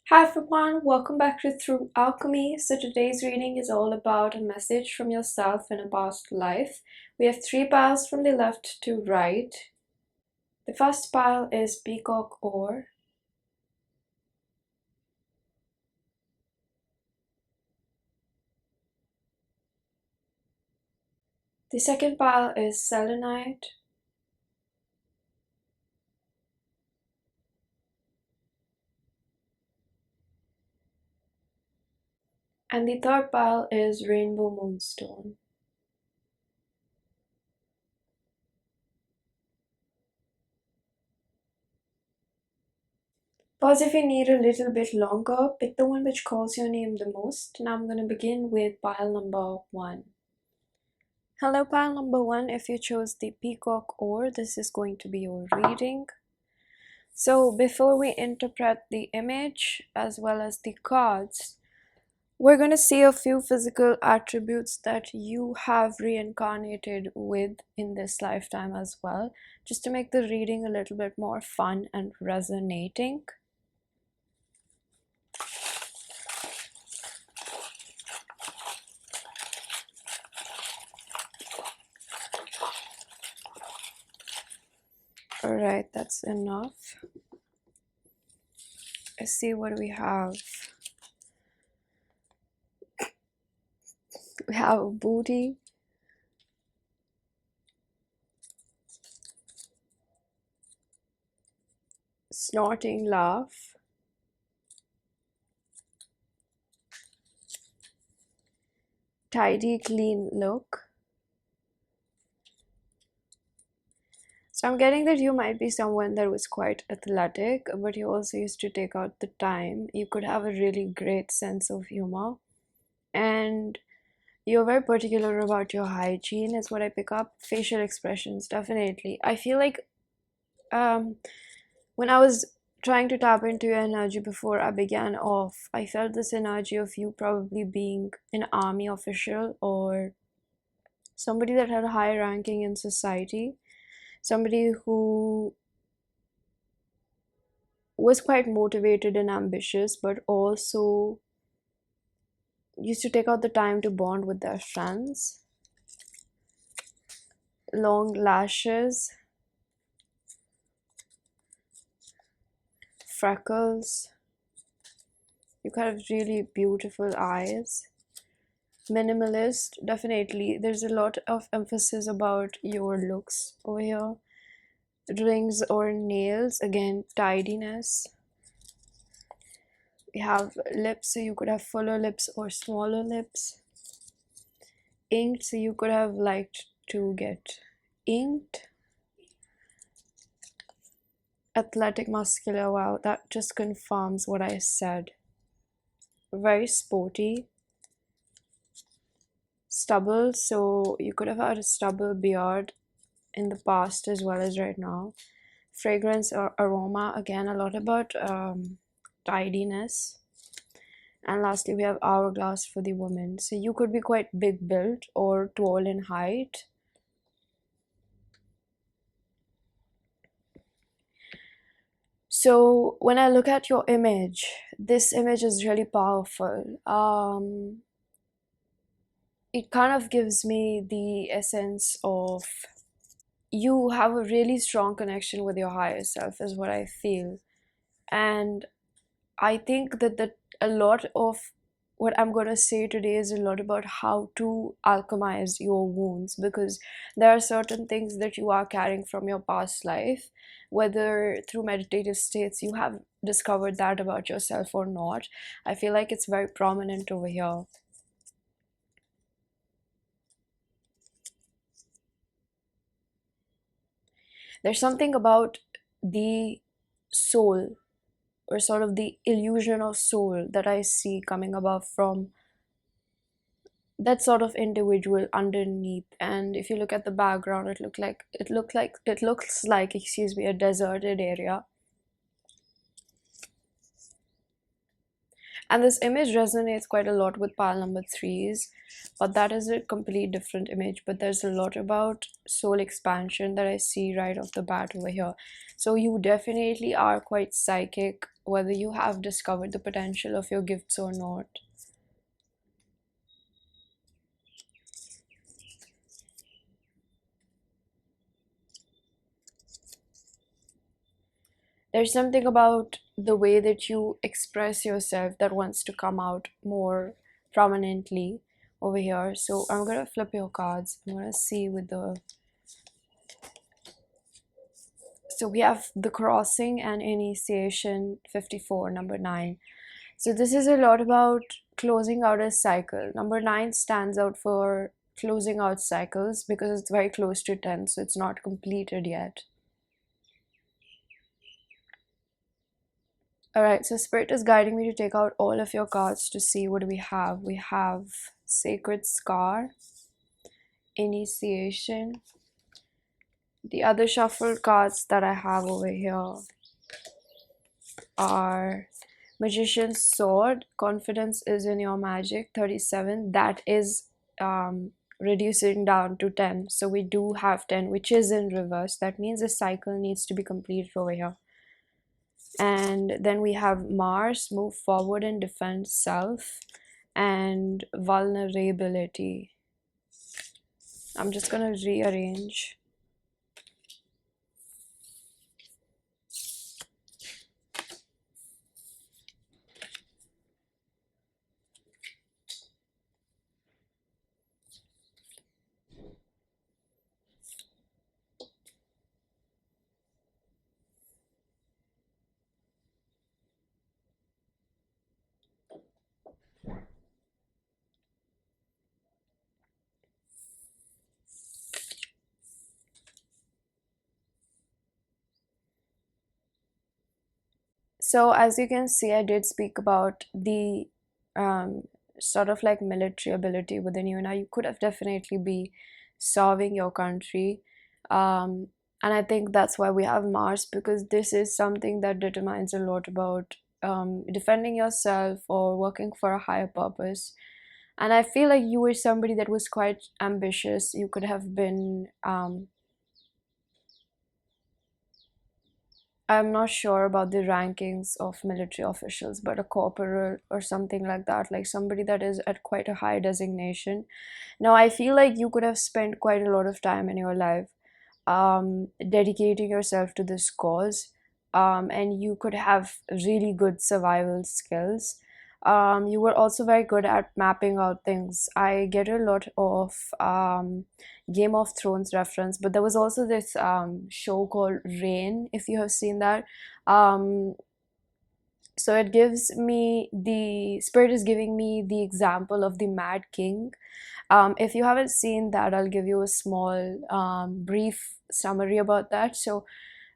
Hi everyone, welcome back to Through Alchemy. So today's reading is all about a message from yourself in a past life. We have three piles from the left to right. The first pile is Peacock Ore. The second pile is Selenite. And the third pile is Rainbow Moonstone. Pause if you need a little bit longer. Pick the one which calls your name the most. Now I'm going to begin with pile number 1. Hello, pile number 1. If you chose the Peacock Ore, this is going to be your reading. So before we interpret the image as well as the cards, we're going to see a few physical attributes that you have reincarnated with in this lifetime as well, just to make the reading a little bit more fun and resonating. Alright, that's enough. Let's see what we have. We have a booty, snorting laugh, tidy clean look. So I'm getting that you might be someone that was quite athletic, but you also used to take out the time. You could have a really great sense of humor, and you're very particular about your hygiene, is what I pick up. Facial expressions, definitely. I feel like when I was trying to tap into your energy before I began off, I felt this energy of you probably being an army official or somebody that had a high ranking in society, somebody who was quite motivated and ambitious, but also used to take out the time to bond with their friends. Long lashes, freckles, you have really beautiful eyes. Minimalist, definitely. There's a lot of emphasis about your looks over here. Rings or nails, again, tidiness. We have lips, so you could have fuller lips or smaller lips. Inked, so you could have liked to get inked. Athletic, muscular, wow, that just confirms what I said. Very sporty. Stubble, so you could have had a stubble beard in the past as well as right now. Fragrance or aroma, again, a lot about tidiness. And lastly, we have hourglass for the woman. So you could be quite big built or tall in height. So when I look at your image, this image is really powerful. It kind of gives me the essence of you have a really strong connection with your higher self, is what I feel. And I think that a lot of what I'm going to say today is a lot about how to alchemize your wounds, because there are certain things that you are carrying from your past life, whether through meditative states you have discovered that about yourself or not. I feel like it's very prominent over here. There's something about the soul, or sort of the illusion of soul, that I see coming above from that sort of individual underneath. And if you look at the background, it looks like, excuse me, a deserted area. And this image resonates quite a lot with pile number 3's, but that is a complete different image. But there's a lot about soul expansion that I see right off the bat over here. So you definitely are quite psychic, whether you have discovered the potential of your gifts or not. There's something about the way that you express yourself that wants to come out more prominently over here. So I'm gonna flip your cards. I'm gonna see with the, so we have the crossing and initiation 54, number 9. So this is a lot about closing out a cycle. Number 9 stands out for closing out cycles because it's very close to 10, so it's not completed yet. Alright, so Spirit is guiding me to take out all of your cards to see what do we have. We have Sacred Scar, Initiation. The other shuffled cards that I have over here are Magician's Sword, Confidence is in your magic, 37. That is reducing down to 10. So we do have 10, which is in reverse. That means the cycle needs to be completed over here. And then we have Mars, move forward and defend self, and vulnerability. I'm just gonna rearrange. So as you can see, I did speak about the sort of like military ability within you. Now you could have definitely be serving your country, and I think that's why we have Mars, because this is something that determines a lot about defending yourself or working for a higher purpose. And I feel like you were somebody that was quite ambitious. You could have been I'm not sure about the rankings of military officials, but a corporal or something like that, like somebody that is at quite a high designation. Now, I feel like you could have spent quite a lot of time in your life dedicating yourself to this cause, and you could have really good survival skills. You were also very good at mapping out things. I get a lot of Game of Thrones reference, but there was also this show called Rain, if you have seen that. Um, so it gives me the Spirit is giving me the example of the Mad King. If you haven't seen that, I'll give you a small brief summary about that. So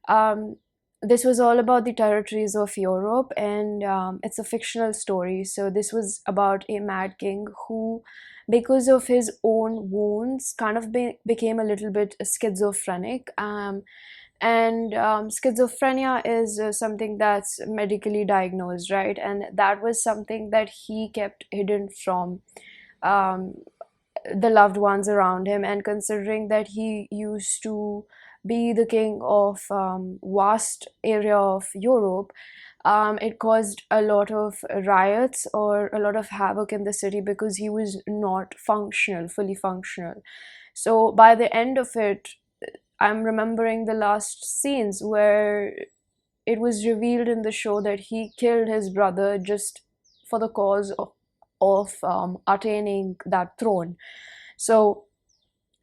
um, this was all about the territories of Europe, and it's a fictional story. So this was about a mad king who, because of his own wounds, kind of became a little bit schizophrenic. And schizophrenia is something that's medically diagnosed, right? And that was something that he kept hidden from um, the loved ones around him. And considering that he used to be the king of vast area of Europe, it caused a lot of riots or a lot of havoc in the city because he was not functional, fully functional. So by the end of it, I'm remembering the last scenes where it was revealed in the show that he killed his brother just for the cause of attaining that throne. So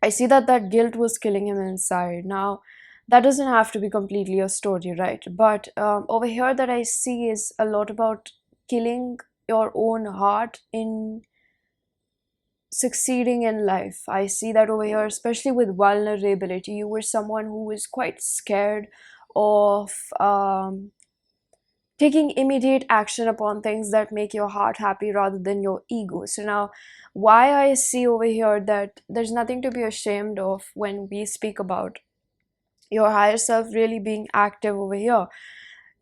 I see that that guilt was killing him inside. Now, that doesn't have to be completely a story, right? But over here, that I see is a lot about killing your own heart in succeeding in life. I see that over here, especially with vulnerability. You were someone who was quite scared of taking immediate action upon things that make your heart happy rather than your ego. So now, why I see over here that there's nothing to be ashamed of when we speak about your higher self really being active over here.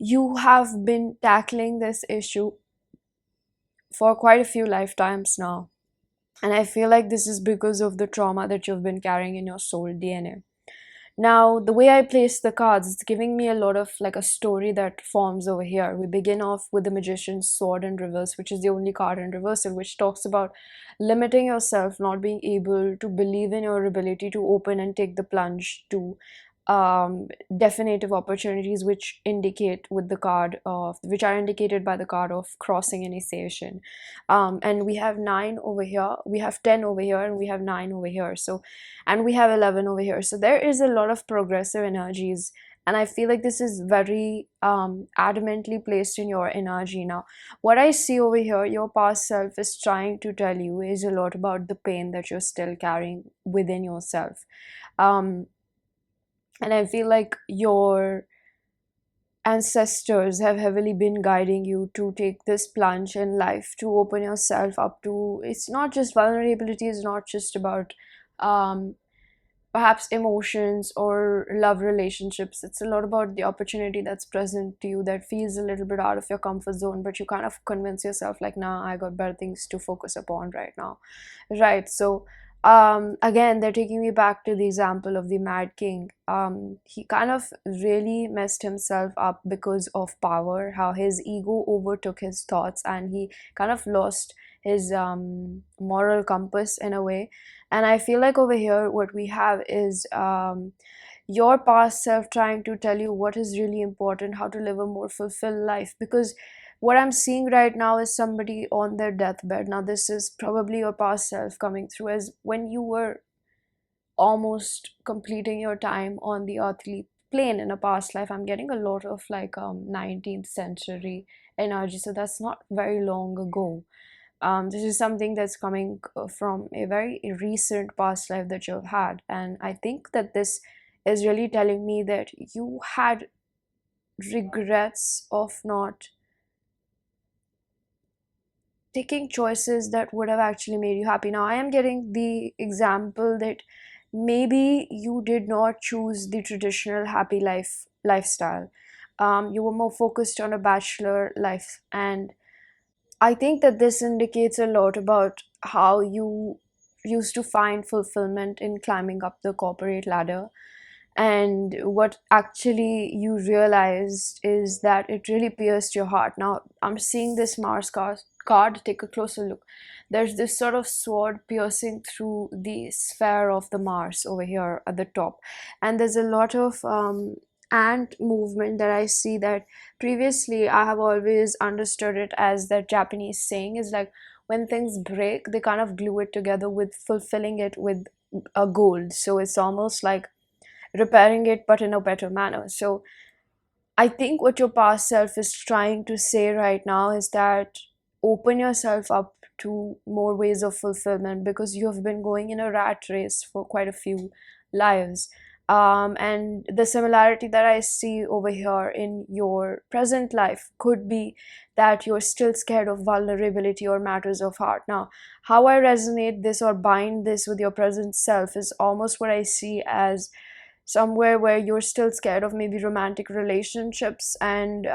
You have been tackling this issue for quite a few lifetimes now. And I feel like this is because of the trauma that you've been carrying in your soul DNA. Now, the way I place the cards, it's giving me a lot of like a story that forms over here. We begin off with the Magician's Sword in reverse, which is the only card in reversal, which talks about limiting yourself, not being able to believe in your ability to open and take the plunge to definitive opportunities, which indicate with the card of, which are indicated by the card of crossing initiation. And we have 9 over here, we have 10 over here, and we have 9 over here. So, and we have 11 over here. So there is a lot of progressive energies, and I feel like this is very adamantly placed in your energy. Now, what I see over here, your past self is trying to tell you is a lot about the pain that you're still carrying within yourself. um and I feel like your ancestors have heavily been guiding you to take this plunge in life, to open yourself up to, it's not just vulnerability, it's not just about um perhaps emotions or love relationships. It's a lot about the opportunity that's present to you that feels a little bit out of your comfort zone, but you kind of convince yourself like, nah, I got better things to focus upon right now. Right. So again, they're taking me back to the example of the Mad King. He kind of really messed himself up because of power, how his ego overtook his thoughts, and he kind of lost his moral compass in a way. And I feel like over here, what we have is your past self trying to tell you what is really important, how to live a more fulfilled life. Because what I'm seeing right now is somebody on their deathbed. Now, this is probably your past self coming through as when you were almost completing your time on the earthly plane in a past life. I'm getting a lot of like 19th century energy, so that's not very long ago. This is something that's coming from a very recent past life that you've had. And I think that this is really telling me that you had regrets of not taking choices that would have actually made you happy. Now, I am getting the example that maybe you did not choose the traditional happy lifestyle. You were more focused on a bachelor life, and I think that this indicates a lot about how you used to find fulfillment in climbing up the corporate ladder. And what actually you realized is that it really pierced your heart. Now, I'm seeing this card. Take a closer look. There's this sort of sword piercing through the sphere of the Mars over here at the top. And there's a lot of ant movement that I see, that previously I have always understood it as that Japanese saying is like, when things break, they kind of glue it together with fulfilling it with a gold. So it's almost like repairing it, but in a better manner. So I think what your past self is trying to say right now is that open yourself up to more ways of fulfillment, because you have been going in a rat race for quite a few lives. And the similarity that I see over here in your present life could be that you're still scared of vulnerability or matters of heart. Now, how I resonate this or bind this with your present self is almost what I see as somewhere where you're still scared of maybe romantic relationships. And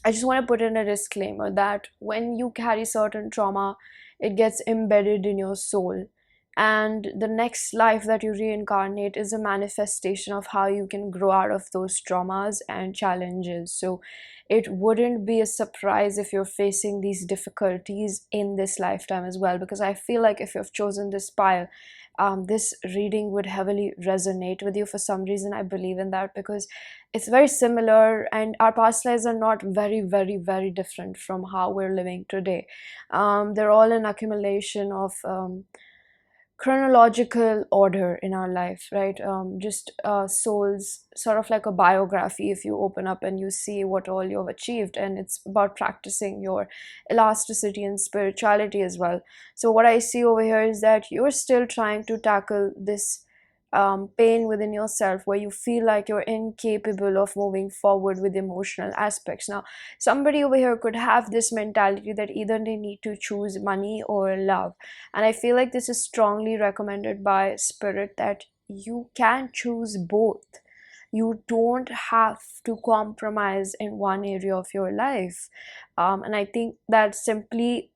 I just want to put in a disclaimer that when you carry certain trauma, it gets embedded in your soul. And the next life that you reincarnate is a manifestation of how you can grow out of those traumas and challenges. So it wouldn't be a surprise if you're facing these difficulties in this lifetime as well, because I feel like if you've chosen this pile, this reading would heavily resonate with you. For some reason, I believe in that, because it's very similar, and our past lives are not very, very, very different from how we're living today. They're all an accumulation of chronological order in our life, right? Just souls, sort of like a biography. If you open up and you see what all you've achieved, and it's about practicing your elasticity and spirituality as well. So what I see over here is that you're still trying to tackle this pain within yourself, where you feel like you're incapable of moving forward with emotional aspects. Now, somebody over here could have this mentality that either they need to choose money or love, and I feel like this is strongly recommended by spirit, that you can choose both. you don't have to compromise in one area of your life. And I think that simply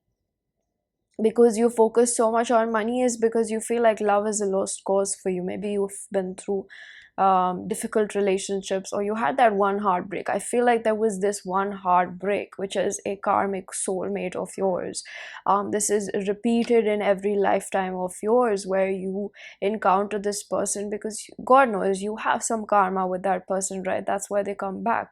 because you focus so much on money is because you feel like love is a lost cause for you. Maybe you've been through difficult relationships, or you had that one heartbreak. I feel like there was this one heartbreak which is a karmic soulmate of yours. This is repeated in every lifetime of yours, where you encounter this person because God knows you have some karma with that person, right? That's why they come back.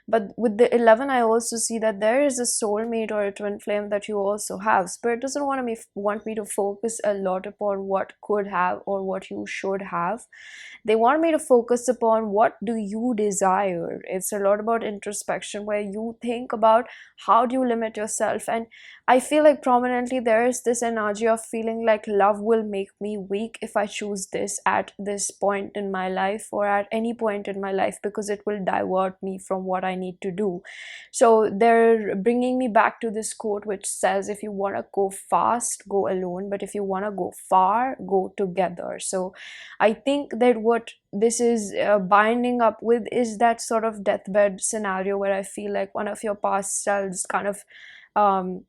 But with the 11, I also see that there is a soulmate or a twin flame that you also have. Spirit doesn't want me to focus a lot upon what could have or what you should have. They want me to focus upon what do you desire. It's a lot about introspection, where you think about how do you limit yourself. And I feel like prominently there is this energy of feeling like love will make me weak if I choose this at this point in my life, or at any point in my life, because it will divert me from what I need to do. So they're bringing me back to this quote which says, if you want to go fast, go alone, but if you want to go far, go together. So I think that what this is binding up with is that sort of deathbed scenario, where I feel like one of your past selves kind of um,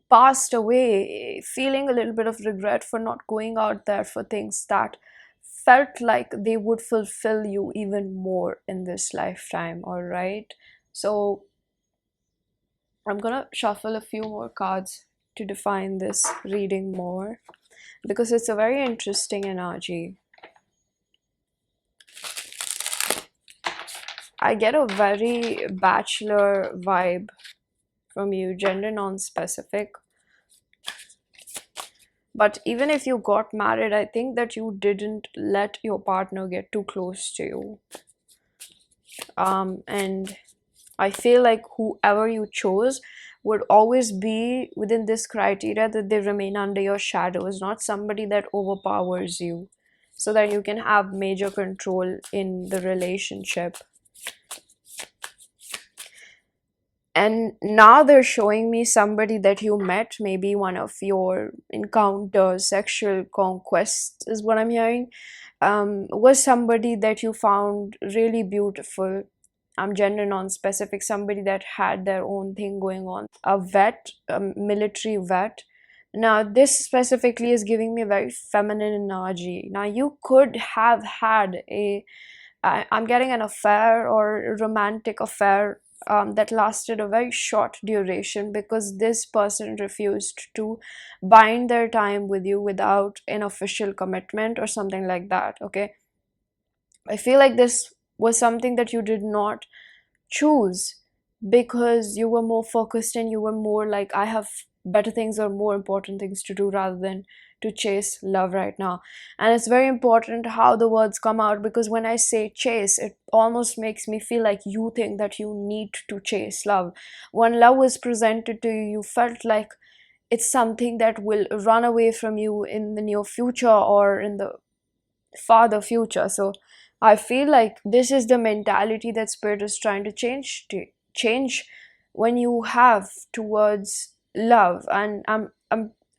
passed away, feeling a little bit of regret for not going out there for things that felt like they would fulfill you even more in this lifetime. All right, so I'm gonna shuffle a few more cards to define this reading more, because it's a very interesting energy. I get a very bachelor vibe from you, gender non-specific. But even if you got married, I think that you didn't let your partner get too close to you. And I feel like whoever you chose would always be within this criteria, that they remain under your shadows, not somebody that overpowers you, so that you can have major control in the relationship. And now they're showing me somebody that you met, maybe one of your encounters, sexual conquests is what I'm hearing, was somebody that you found really beautiful. Gender non-specific, somebody that had their own thing going on, a vet, a military vet. Now this specifically is giving me a very feminine energy. Now you could have had I'm getting an affair or a romantic affair that lasted a very short duration, because this person refused to bind their time with you without an official commitment or something like that. Okay, I feel like this was something that you did not choose, because you were more focused and you were more like, I have better things or more important things to do, rather than to chase love right now. And it's very important how the words come out, because when I say chase, it almost makes me feel like you think that you need to chase love. When love was presented to you, you felt like it's something that will run away from you in the near future or in the farther future. So I feel like this is the mentality that spirit is trying to change when you have towards love. And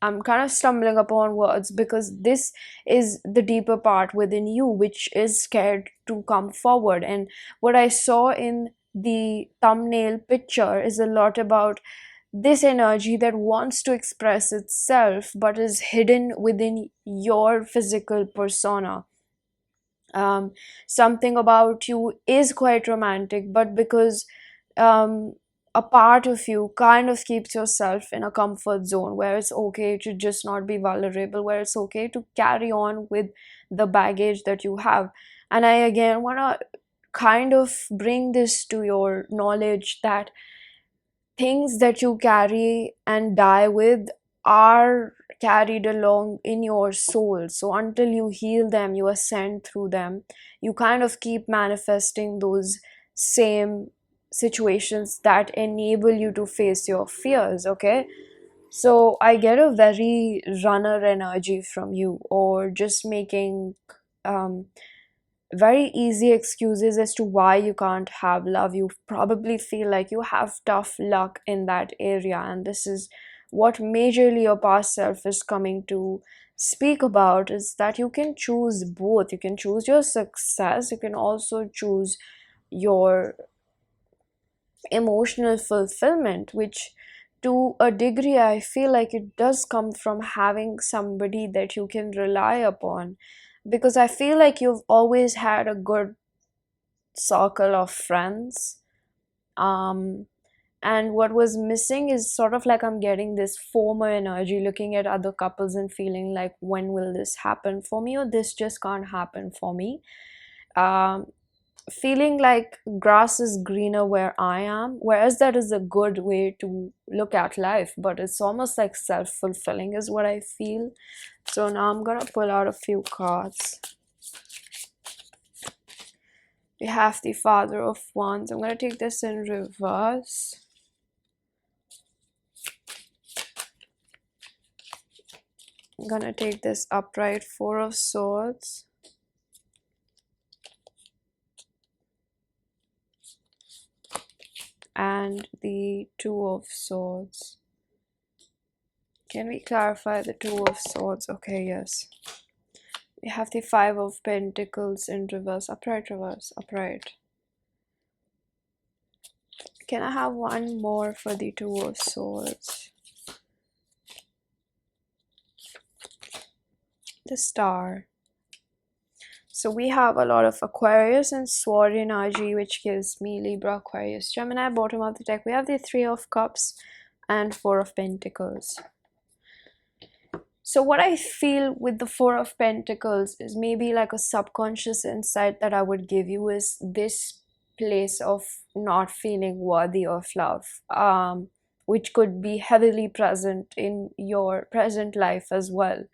I'm kind of stumbling upon words, because this is the deeper part within you which is scared to come forward. And what I saw in the thumbnail picture is a lot about this energy that wants to express itself but is hidden within your physical persona. um, Something about you is quite romantic, but because um, a part of you kind of keeps yourself in a comfort zone, where it's okay to just not be vulnerable, where it's okay to carry on with the baggage that you have. And I again want to kind of bring this to your knowledge, that things that you carry and die with are carried along in your soul. So until you heal them, you ascend through them, you kind of keep manifesting those same situations that enable you to face your fears. Okay, so I get a very runner energy from you, or just making um very easy excuses as to why you can't have love. You probably feel like you have tough luck in that area, and this is what majorly your past self is coming to speak about is that you can choose both. You can choose your success, you can also choose your emotional fulfillment, which to a degree I feel like it does come from having somebody that you can rely upon, because I feel like you've always had a good circle of friends. um and what was missing is sort of like I'm getting this FOMO energy, looking at other couples and feeling like, when will this happen for me, or this just can't happen for me. um Feeling like grass is greener where I am, whereas that is a good way to look at life, but it's almost like self-fulfilling is what I feel. So now I'm gonna pull out a few cards. We have the Father of Wands. I'm gonna take this in reverse. I'm gonna take this upright Four of Swords. And the Two of Swords. Can we clarify the Two of Swords? Okay, yes. We have the Five of Pentacles in reverse, upright, reverse, upright. Can I have one more for the Two of Swords? The Star. So we have a lot of Aquarius and Sword energy, which gives me Libra, Aquarius, Gemini. Bottom of the deck, we have the Three of Cups and Four of Pentacles. So what I feel with the Four of Pentacles is maybe like a subconscious insight that I would give you is this place of not feeling worthy of love, which could be heavily present in your present life as well.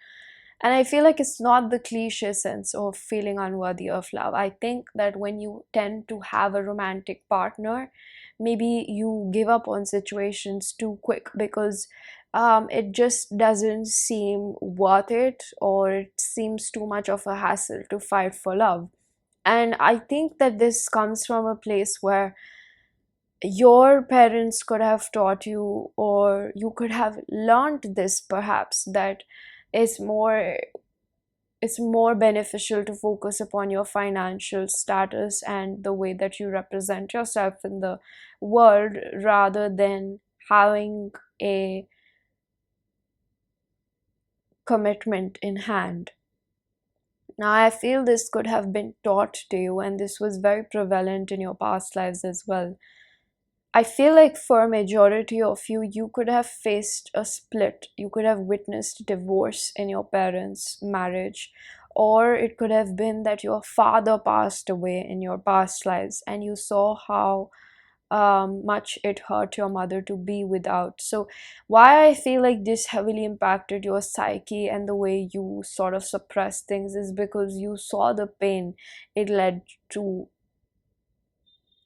And I feel like it's not the cliche sense of feeling unworthy of love. I think that when you tend to have a romantic partner, maybe you give up on situations too quick because it just doesn't seem worth it, or it seems too much of a hassle to fight for love. And I think that this comes from a place where your parents could have taught you, or you could have learned this perhaps, that it's more it's more beneficial to focus upon your financial status and the way that you represent yourself in the world, rather than having a commitment in hand. Now, I feel this could have been taught to you, and this was very prevalent in your past lives as well. I feel like for a majority of you, you could have faced a split. You could have witnessed divorce in your parents' marriage, or it could have been that your father passed away in your past lives and you saw how much it hurt your mother to be without. So, why I feel like this heavily impacted your psyche and the way you sort of suppress things is because you saw the pain it led to,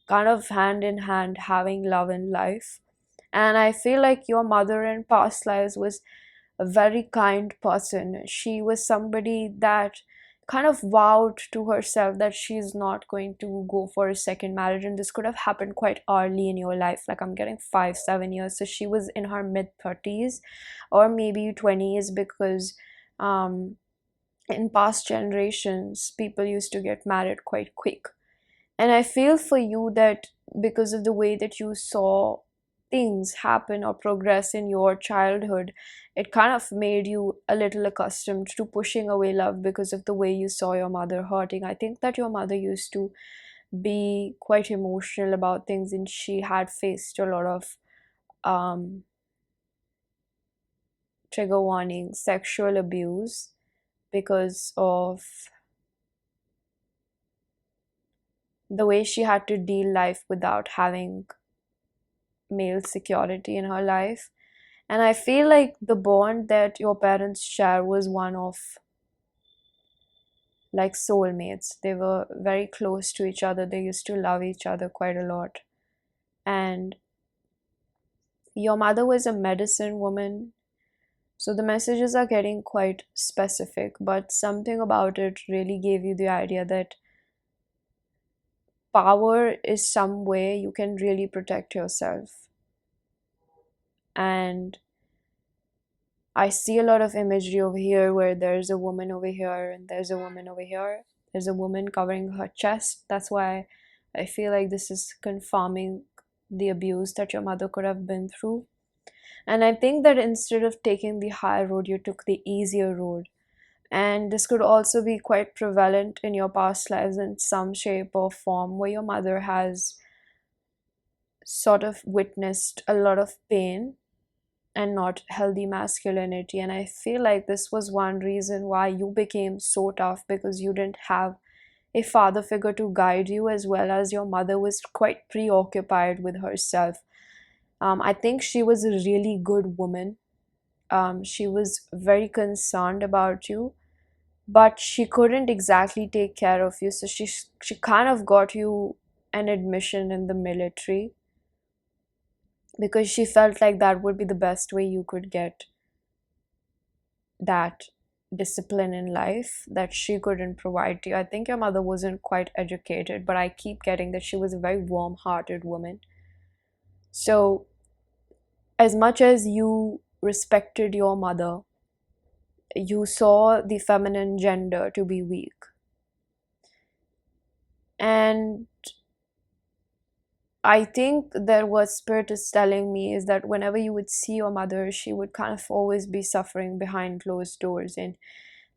kind of hand in hand having love in life. And I feel like your mother in past lives was a very kind person. She was somebody that kind of vowed to herself that she's not going to go for a second marriage, and this could have happened quite early in your life. Like, I'm getting 5-7 years, so she was in her mid 30s or maybe 20s, because in past generations people used to get married quite quick. And I feel for you that because of the way that you saw things happen or progress in your childhood, it kind of made you a little accustomed to pushing away love because of the way you saw your mother hurting. I think that your mother used to be quite emotional about things, and she had faced a lot of um, trigger warning, sexual abuse, because of the way she had to deal life without having male security in her life. And I feel like the bond that your parents share was one of like soulmates. They were very close to each other. They used to love each other quite a lot. And your mother was a medicine woman. So the messages are getting quite specific, but something about it really gave you the idea that power is some way you can really protect yourself. And I see a lot of imagery over here where there's a woman over here and there's a woman over here. There's a woman covering her chest. That's why I feel like this is confirming the abuse that your mother could have been through. And I think that instead of taking the high road, you took the easier road. And this could also be quite prevalent in your past lives in some shape or form, where your mother has sort of witnessed a lot of pain and not healthy masculinity. And I feel like this was one reason why you became so tough, because you didn't have a father figure to guide you, as well as your mother was quite preoccupied with herself. I think she was a really good woman. She was very concerned about you, but she couldn't exactly take care of you. So she kind of got you an admission in the military, because she felt like that would be the best way you could get that discipline in life that she couldn't provide to you. I think your mother wasn't quite educated, but I keep getting that she was a very warm-hearted woman. So as much as you respected your mother, you saw the feminine gender to be weak. And I think that what spirit is telling me is that whenever you would see your mother, she would kind of always be suffering behind closed doors, and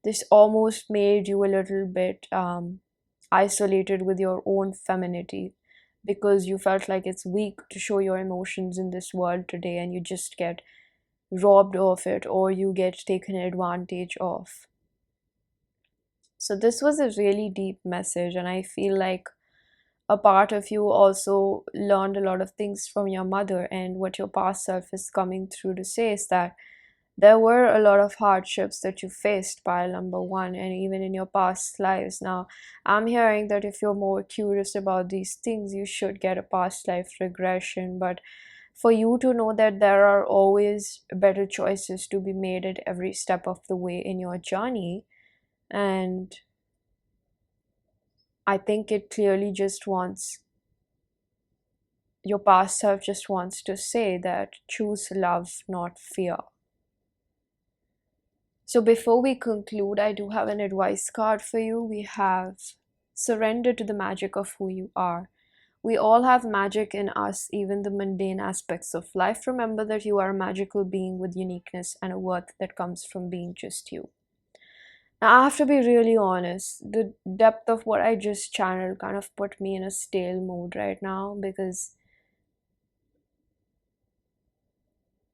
this almost made you a little bit isolated with your own femininity, because you felt like it's weak to show your emotions in this world today, and you just get robbed of it, or you get taken advantage of. So this was a really deep message, and I feel like a part of you also learned a lot of things from your mother. And what your past self is coming through to say is that there were a lot of hardships that you faced, pile number one, and even in your past lives. Now, I'm hearing that if you're more curious about these things, you should get a past life regression. But for you to know that there are always better choices to be made at every step of the way in your journey. And I think it clearly just wants, your past self just wants to say that choose love, not fear. So before we conclude, I do have an advice card for you. We have surrender to the magic of who you are. We all have magic in us, even the mundane aspects of life. Remember that you are a magical being with uniqueness and a worth that comes from being just you. Now, I have to be really honest, the depth of what I just channeled kind of put me in a stale mood right now, because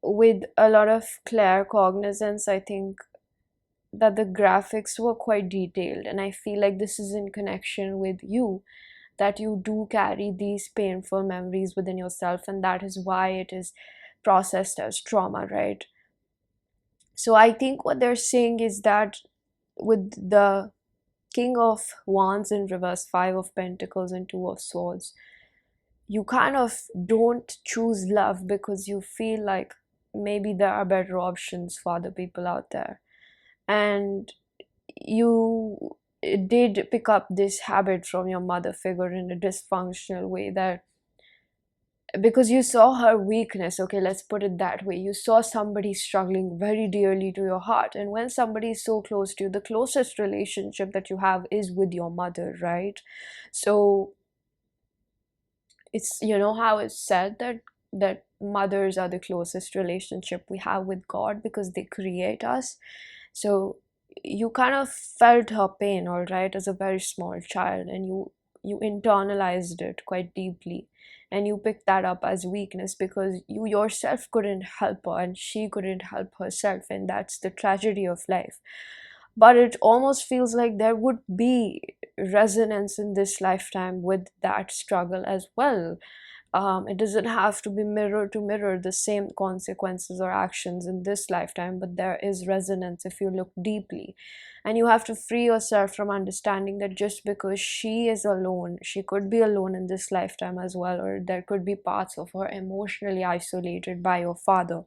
with a lot of claircognizance, I think that the graphics were quite detailed, and I feel like this is in connection with you, that you do carry these painful memories within yourself, and that is why it is processed as trauma, right? So I think what they're saying is that with the King of Wands in reverse, Five of Pentacles and Two of Swords, you kind of don't choose love because you feel like maybe there are better options for other people out there. And you did pick up this habit from your mother figure in a dysfunctional way, that because you saw her weakness, okay, let's put it that way, you saw somebody struggling very dearly to your heart. And when somebody is so close to you, the closest relationship that you have is with your mother, right? So it's, you know how it's said that mothers are the closest relationship we have with God, because they create us. So you kind of felt her pain, all right, as a very small child, and you internalized it quite deeply, and you picked that up as weakness because you yourself couldn't help her and she couldn't help herself, and that's the tragedy of life. But it almost feels like there would be resonance in this lifetime with that struggle as well. It doesn't have to be mirror to mirror the same consequences or actions in this lifetime, but there is resonance if you look deeply. And you have to free yourself from understanding that just because she is alone, she could be alone in this lifetime as well, or there could be parts of her emotionally isolated by your father.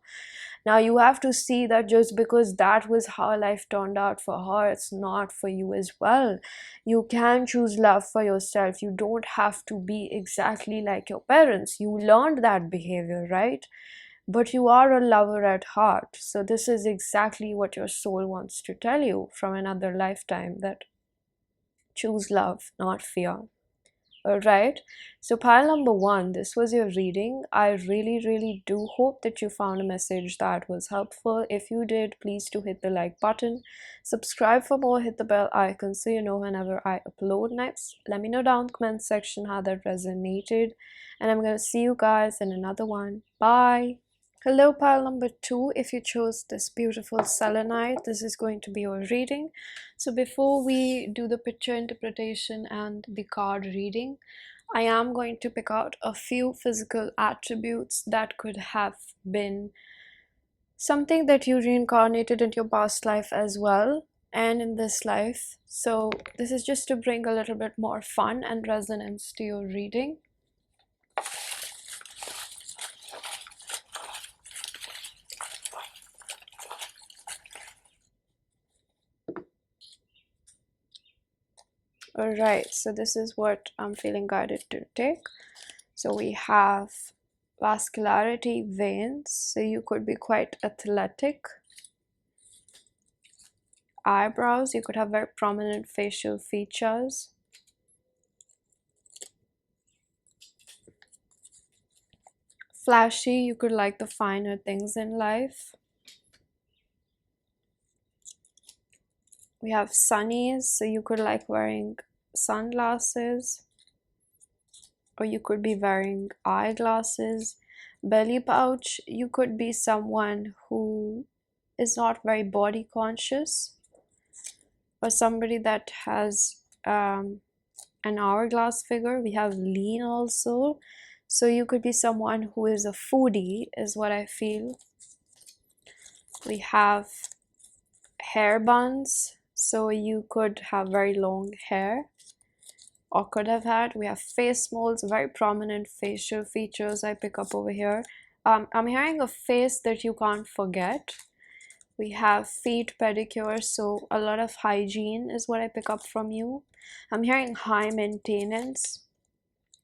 Now you have to see that just because that was how life turned out for her, it's not for you as well. You can choose love for yourself. You don't have to be exactly like your parents. You learned that behavior, right? but you are a lover at heart. So this is exactly what your soul wants to tell you from another lifetime, that choose love, not fear. Alright, so pile number one, this was your reading. I really do hope that you found a message that was helpful. If you did, please do hit the like button, subscribe for more, hit the bell icon so you know whenever I upload next. Let me know down in the comment section how that resonated, and I'm gonna see you guys in another one. Bye. Hello pile number two, if you chose this beautiful selenite, this is going to be your reading. So before we do the picture interpretation and the card reading, I am going to pick out a few physical attributes that could have been something that you reincarnated into your past life as well and in this life. So this is just to bring a little bit more fun and resonance to your reading. Alright, so this is what I'm feeling guided to take. So we have vascularity, veins, so you could be quite athletic. Eyebrows, you could have very prominent facial features. Flashy, you could like the finer things in life. We have sunnies, so you could like wearing sunglasses, or you could be wearing eyeglasses. Belly pouch, you could be someone who is not very body conscious, or somebody that has an hourglass figure. We have lean also, so you could be someone who is a foodie is what I feel. We have hair buns, so you could have very long hair or could have had. We have face molds, very prominent facial features I pick up over here. I'm hearing a face that you can't forget. We have feet pedicures, so a lot of hygiene is what I pick up from you. I'm hearing high maintenance.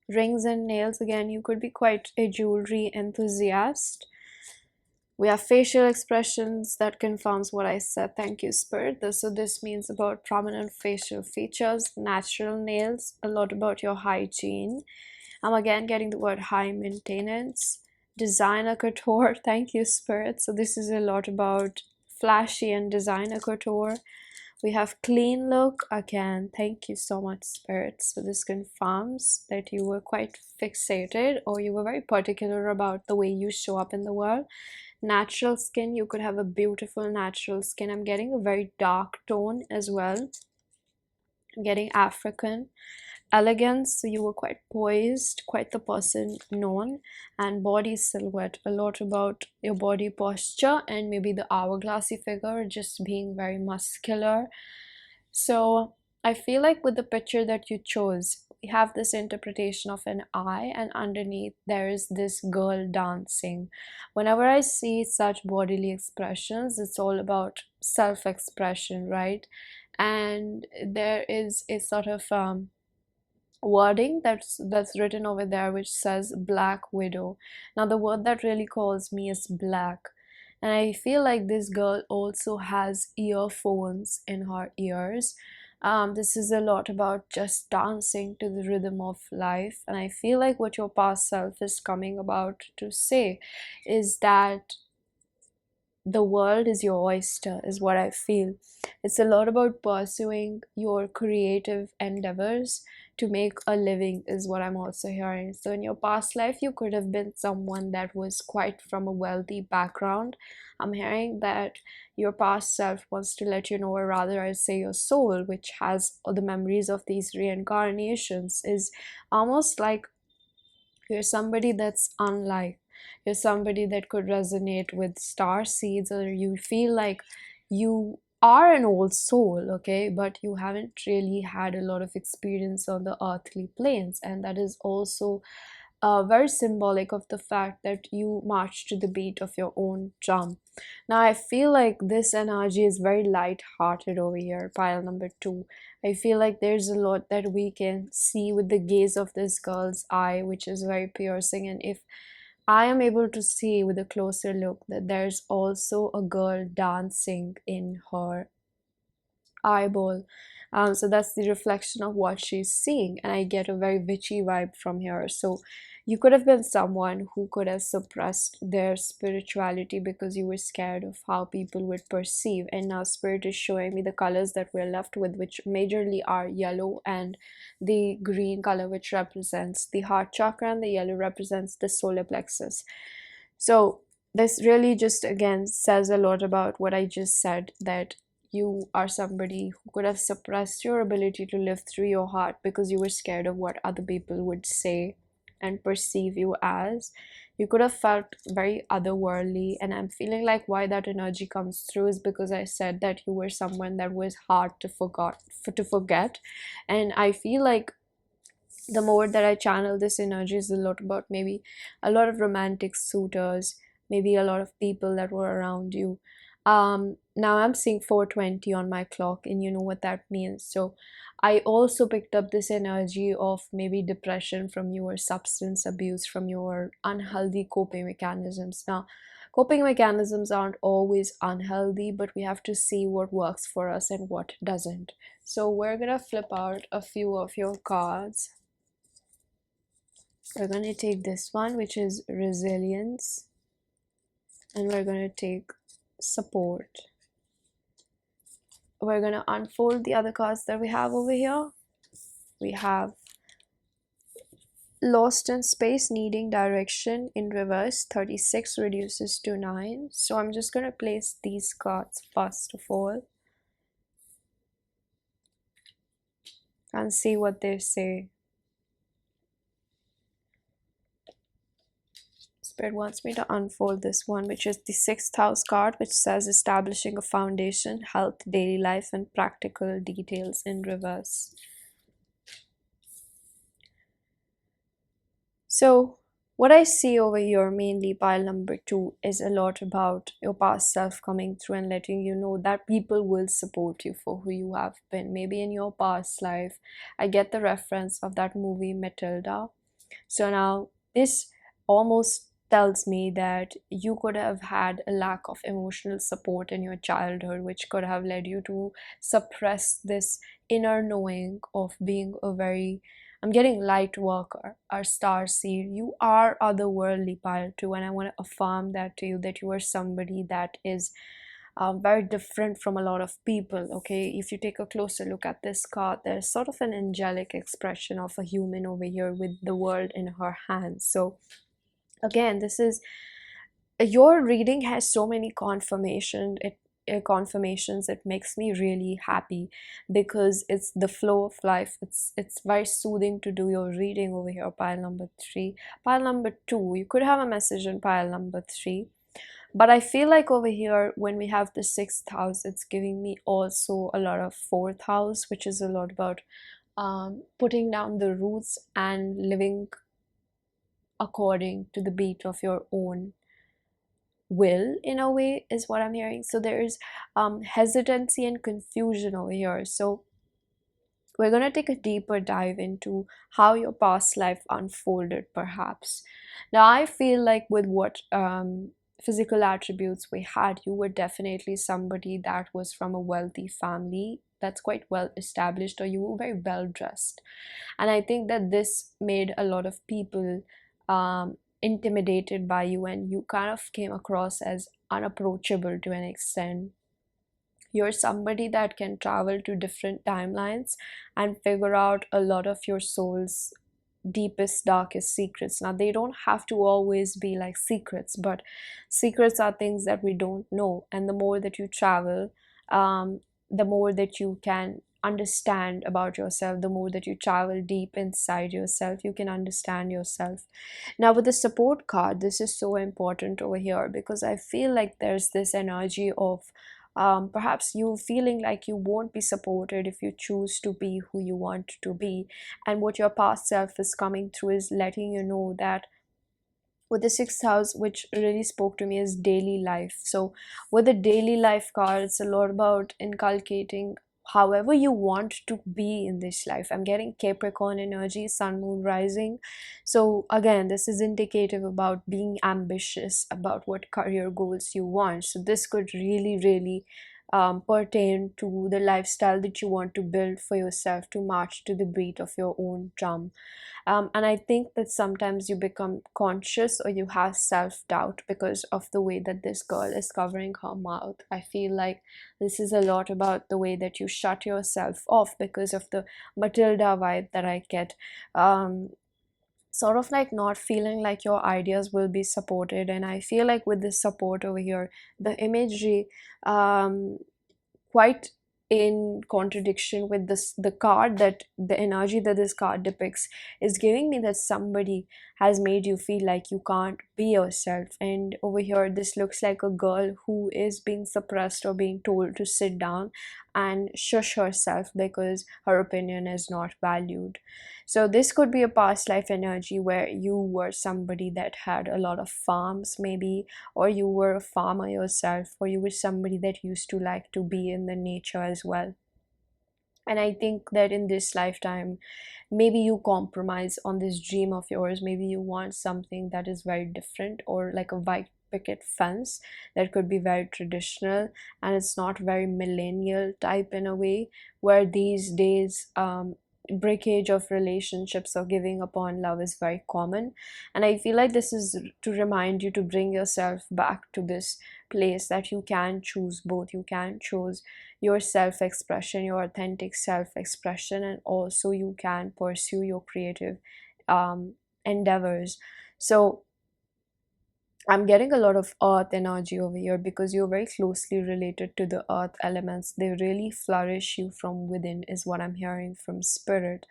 Rings and nails, again, you could be quite a jewelry enthusiast. We have facial expressions, that confirms what I said. Thank you, Spirit. So this means about prominent facial features, natural nails, a lot about your hygiene. I'm again getting the word high maintenance. Designer couture, thank you, Spirit. So this is a lot about flashy and designer couture. We have clean look, again, thank you so much, Spirit. So this confirms that you were quite fixated, or you were very particular about the way you show up in the world. Natural skin, you could have a beautiful natural skin. I'm getting a very dark tone as well. I'm getting African. Elegance, so you were quite poised, quite the person known. And body silhouette, a lot about your body posture and maybe the hourglassy figure just being very muscular. So I feel like with the picture that you chose, we have this interpretation of an eye, and underneath there is this girl dancing. Whenever I see such bodily expressions, it's all about self-expression, right? And there is a sort of wording that's written over there which says Black Widow. Now the word that really calls me is black, and I feel like this girl also has earphones in her ears. This is a lot about just dancing to the rhythm of life, and I feel like what your past self is coming about to say is that the world is your oyster, is what I feel. It's a lot about pursuing your creative endeavors to make a living, is what I'm also hearing. So in your past life, you could have been someone that was quite from a wealthy background. I'm hearing that your past self wants to let you know, or rather I say your soul, which has all the memories of these reincarnations, is almost like you're somebody that's unlike. You're somebody that could resonate with star seeds, or you feel like you are an old soul, okay, but you haven't really had a lot of experience on the earthly planes, and that is also very symbolic of the fact that you march to the beat of your own drum. Now I feel like this energy is very light-hearted over here, pile number two. I feel like there's a lot that we can see with the gaze of this girl's eye, which is very piercing. And if I am able to see with a closer look that there's also a girl dancing in her eyeball. So that's the reflection of what she's seeing, and I get a very witchy vibe from here. So you could have been someone who could have suppressed their spirituality because you were scared of how people would perceive, and now spirit is showing me the colors that we're left with, which majorly are yellow and the green color, which represents the heart chakra, and the yellow represents the solar plexus. So this really just again says a lot about what I just said, that you are somebody who could have suppressed your ability to live through your heart because you were scared of what other people would say and perceive you as. You could have felt very otherworldly, and I'm feeling like why that energy comes through is because I said that you were someone that was hard to forget, and I feel like the more that I channel this energy is a lot about maybe a lot of romantic suitors, maybe a lot of people that were around you. Now I'm seeing 420 on my clock, and you know what that means. So I also picked up this energy of maybe depression from your substance abuse, from your unhealthy coping mechanisms. Now, coping mechanisms aren't always unhealthy, but we have to see what works for us and what doesn't. So we're gonna flip out a few of your cards. We're going to take this one, which is resilience, and we're going to take support. We're going to unfold the other cards that we have over here. We have lost in space, needing direction in reverse. 36 reduces to 9. So I'm just going to place these cards first of all and see what they say. Spirit wants me to unfold this one, which is the 6th house card, which says establishing a foundation, health, daily life, and practical details in reverse. So what I see over here, mainly pile number 2, is a lot about your past self coming through and letting you know that people will support you for who you have been. Maybe in your past life, I get the reference of that movie Matilda. So now this almost tells me that you could have had a lack of emotional support in your childhood, which could have led you to suppress this inner knowing of being a very, I'm getting light worker or star seed. You are otherworldly pile too, and I want to affirm that to you, that you are somebody that is very different from a lot of people. Okay, if you take a closer look at this card, there's sort of an angelic expression of a human over here with the world in her hands. So again, this is, your reading has so many confirmations. It makes me really happy because it's the flow of life. It's very soothing to do your reading over here. Pile number 3, pile number 2, you could have a message in pile number 3. But I feel like over here, when we have the 6th house, it's giving me also a lot of 4th house, which is a lot about putting down the roots and living according to the beat of your own will, in a way, is what I'm hearing. So there's hesitancy and confusion over here. So we're going to take a deeper dive into how your past life unfolded, perhaps. Now, I feel like with what physical attributes we had, you were definitely somebody that was from a wealthy family that's quite well established, or you were very well dressed. And I think that this made a lot of people intimidated by you, and you kind of came across as unapproachable to an extent. You're somebody that can travel to different timelines and figure out a lot of your soul's deepest, darkest secrets. Now, they don't have to always be like secrets, but secrets are things that we don't know. And the more that you travel, the more that you can understand about yourself, the more that you travel deep inside yourself, you can understand yourself. Now, with the support card, this is so important over here because I feel like there's this energy of perhaps you feeling like you won't be supported if you choose to be who you want to be. And what your past self is coming through is letting you know that with the 6th house, which really spoke to me, is daily life. So with the daily life card, it's a lot about inculcating however you want to be in this life. I'm getting Capricorn energy, sun, moon, rising. So again, this is indicative about being ambitious about what career goals you want. So this could really, really pertain to the lifestyle that you want to build for yourself to march to the beat of your own drum. And I think that sometimes you become conscious or you have self-doubt because of the way that this girl is covering her mouth. I feel like this is a lot about the way that you shut yourself off because of the Matilda vibe that I get. Um, Sort of like not feeling like your ideas will be supported. And I feel like with this support over here, the imagery, um, quite in contradiction with this, the card, that the energy that this card depicts is giving me that somebody has made you feel like you can't be yourself. And over here this looks like a girl who is being suppressed or being told to sit down and shush herself because her opinion is not valued. So this could be a past life energy where you were somebody that had a lot of farms maybe, or you were a farmer yourself, or you were somebody that used to like to be in the nature as well. And I think that in this lifetime, maybe you compromise on this dream of yours. Maybe you want something that is very different, or like a white picket fence that could be very traditional, and it's not very millennial type in a way, where these days breakage of relationships or giving up on love is very common. And I feel like this is to remind you to bring yourself back to this place that you can choose both. You can choose your self-expression, your authentic self-expression, and also you can pursue your creative endeavors. So I'm getting a lot of earth energy over here because you're very closely related to the earth elements. They really flourish you from within, is what I'm hearing from spirit.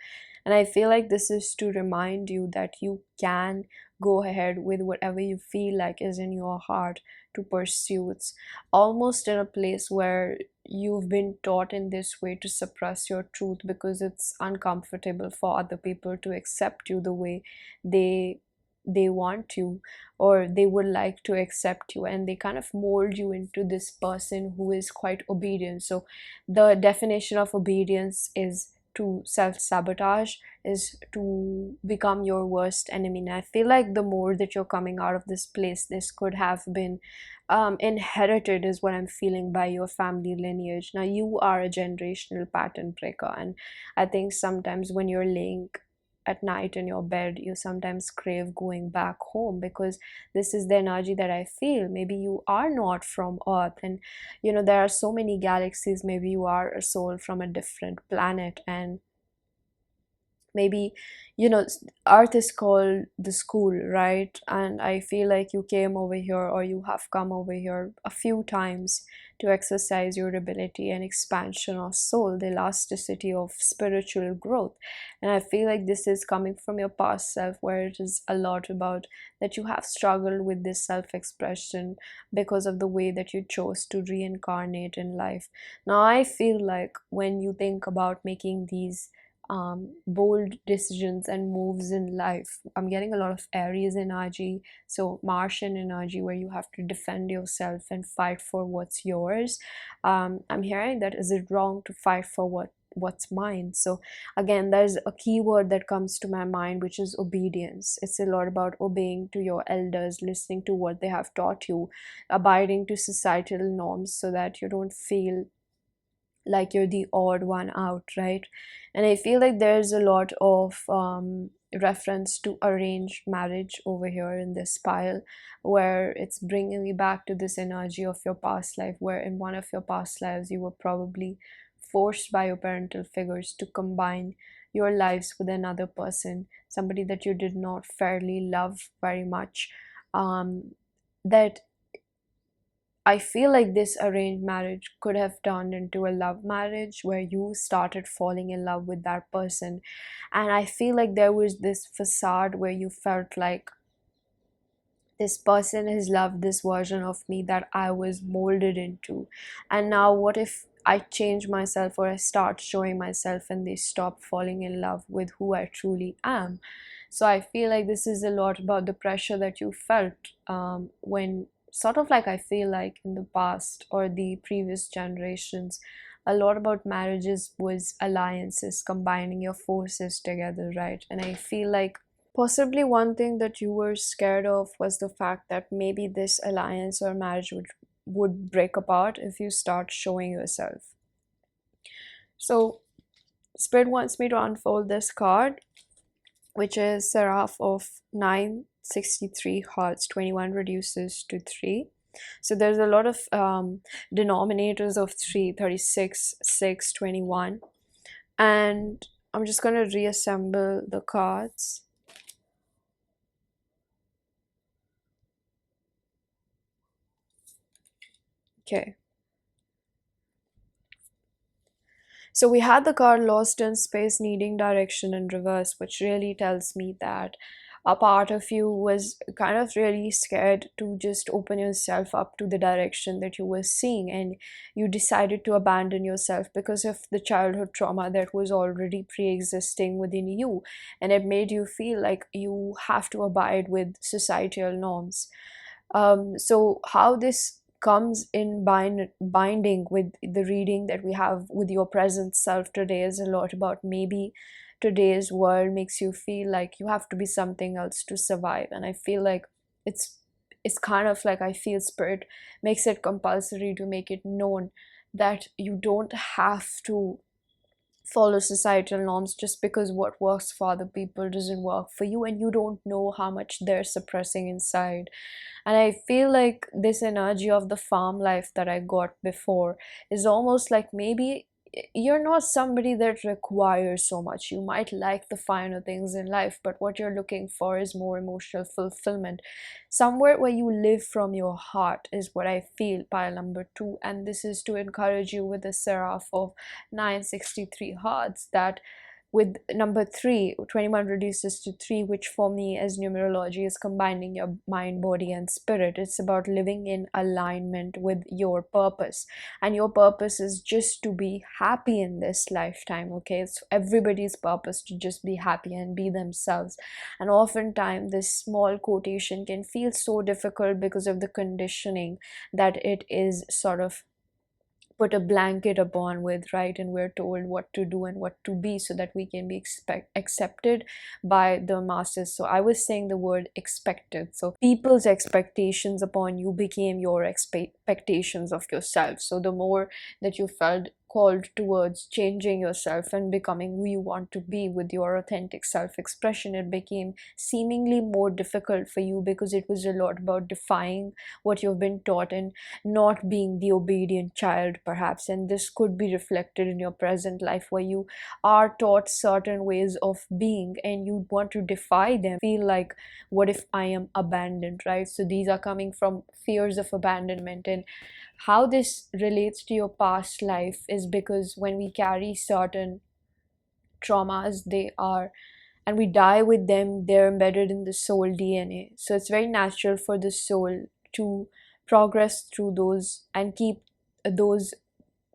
And I feel like this is to remind you that you can go ahead with whatever you feel like is in your heart to pursue. It's almost in a place where you've been taught in this way to suppress your truth because it's uncomfortable for other people to accept you the way they they want you, or they would like to accept you, and they kind of mold you into this person who is quite obedient. So the definition of obedience is to self-sabotage, is to become your worst enemy. And I feel like the more that you're coming out of this place, this could have been inherited, is what I'm feeling, by your family lineage. Now you are a generational pattern breaker, and I think sometimes when you're laying at night in your bed, you sometimes crave going back home, because this is the energy that I feel. Maybe you are not from earth, and there are so many galaxies. Maybe you are a soul from a different planet, and maybe earth is called the school, right? And I feel like you came over here, or you have come over here a few times to exercise your ability and expansion of soul, the elasticity of spiritual growth. And I feel like this is coming from your past self, where it is a lot about that you have struggled with this self-expression because of the way that you chose to reincarnate in life. Now I feel like when you think about making these bold decisions and moves in life, I'm getting a lot of Aries energy, so Martian energy, where you have to defend yourself and fight for what's yours. I'm hearing that, is it wrong to fight for what's mine? So again, there's a keyword that comes to my mind, which is obedience. It's a lot about obeying to your elders, listening to what they have taught you, abiding to societal norms so that you don't feel like you're the odd one out, right? And I feel like there's a lot of reference to arranged marriage over here in this pile, where it's bringing me back to this energy of your past life, where in one of your past lives you were probably forced by your parental figures to combine your lives with another person, somebody that you did not fairly love very much. That I feel like this arranged marriage could have turned into a love marriage, where you started falling in love with that person. And I feel like there was this facade where you felt like this person has loved this version of me that I was molded into. And now, what if I change myself, or I start showing myself, and they stop falling in love with who I truly am? So I feel like this is a lot about the pressure that you felt when, sort of like, I feel like in the past or the previous generations, a lot about marriages was alliances, combining your forces together, right? And I feel like possibly one thing that you were scared of was the fact that maybe this alliance or marriage would break apart if you start showing yourself. So Spirit wants me to unfold this card, which is Seraph of 963 hearts, 21 reduces to 3. So there's a lot of denominators of 3, 36, 6, 21. And I'm just going to reassemble the cards. Okay. So we had the card Lost in Space, Needing Direction in reverse, which really tells me that a part of you was kind of really scared to just open yourself up to the direction that you were seeing, and you decided to abandon yourself because of the childhood trauma that was already pre-existing within you, and it made you feel like you have to abide with societal norms. So how this comes in binding with the reading that we have with your present self today is a lot about maybe today's world makes you feel like you have to be something else to survive. And I feel like it's it's kind of like I feel Spirit makes it compulsory to make it known that you don't have to follow societal norms just because what works for other people doesn't work for you, and you don't know how much they're suppressing inside. And I feel like this energy of the farm life that I got before is almost like maybe you're not somebody that requires so much. You might like the finer things in life, but what you're looking for is more emotional fulfillment. Somewhere where you live from your heart is what I feel, pile number 2. And this is to encourage you with the seraph of 963 hearts, that with number 3, 21 reduces to 3, which for me as numerology is combining your mind, body and spirit. It's about living in alignment with your purpose, and your purpose is just to be happy in this lifetime. Okay, it's everybody's purpose to just be happy and be themselves. And oftentimes this small quotation can feel so difficult because of the conditioning that it is sort of put a blanket upon with, right? And we're told what to do and what to be so that we can be accepted by the masses. So I was saying the word expected. So people's expectations upon you became your expectations of yourself. So the more that you felt called towards changing yourself and becoming who you want to be with your authentic self-expression, it became seemingly more difficult for you because it was a lot about defying what you've been taught and not being the obedient child, perhaps. And this could be reflected in your present life where you are taught certain ways of being and you want to defy them. Feel like, what if I am abandoned, right? So these are coming from fears of abandonment. And how this relates to your past life is because when we carry certain traumas, they are, and we die with them, they're embedded in the soul DNA. So it's very natural for the soul to progress through those and keep those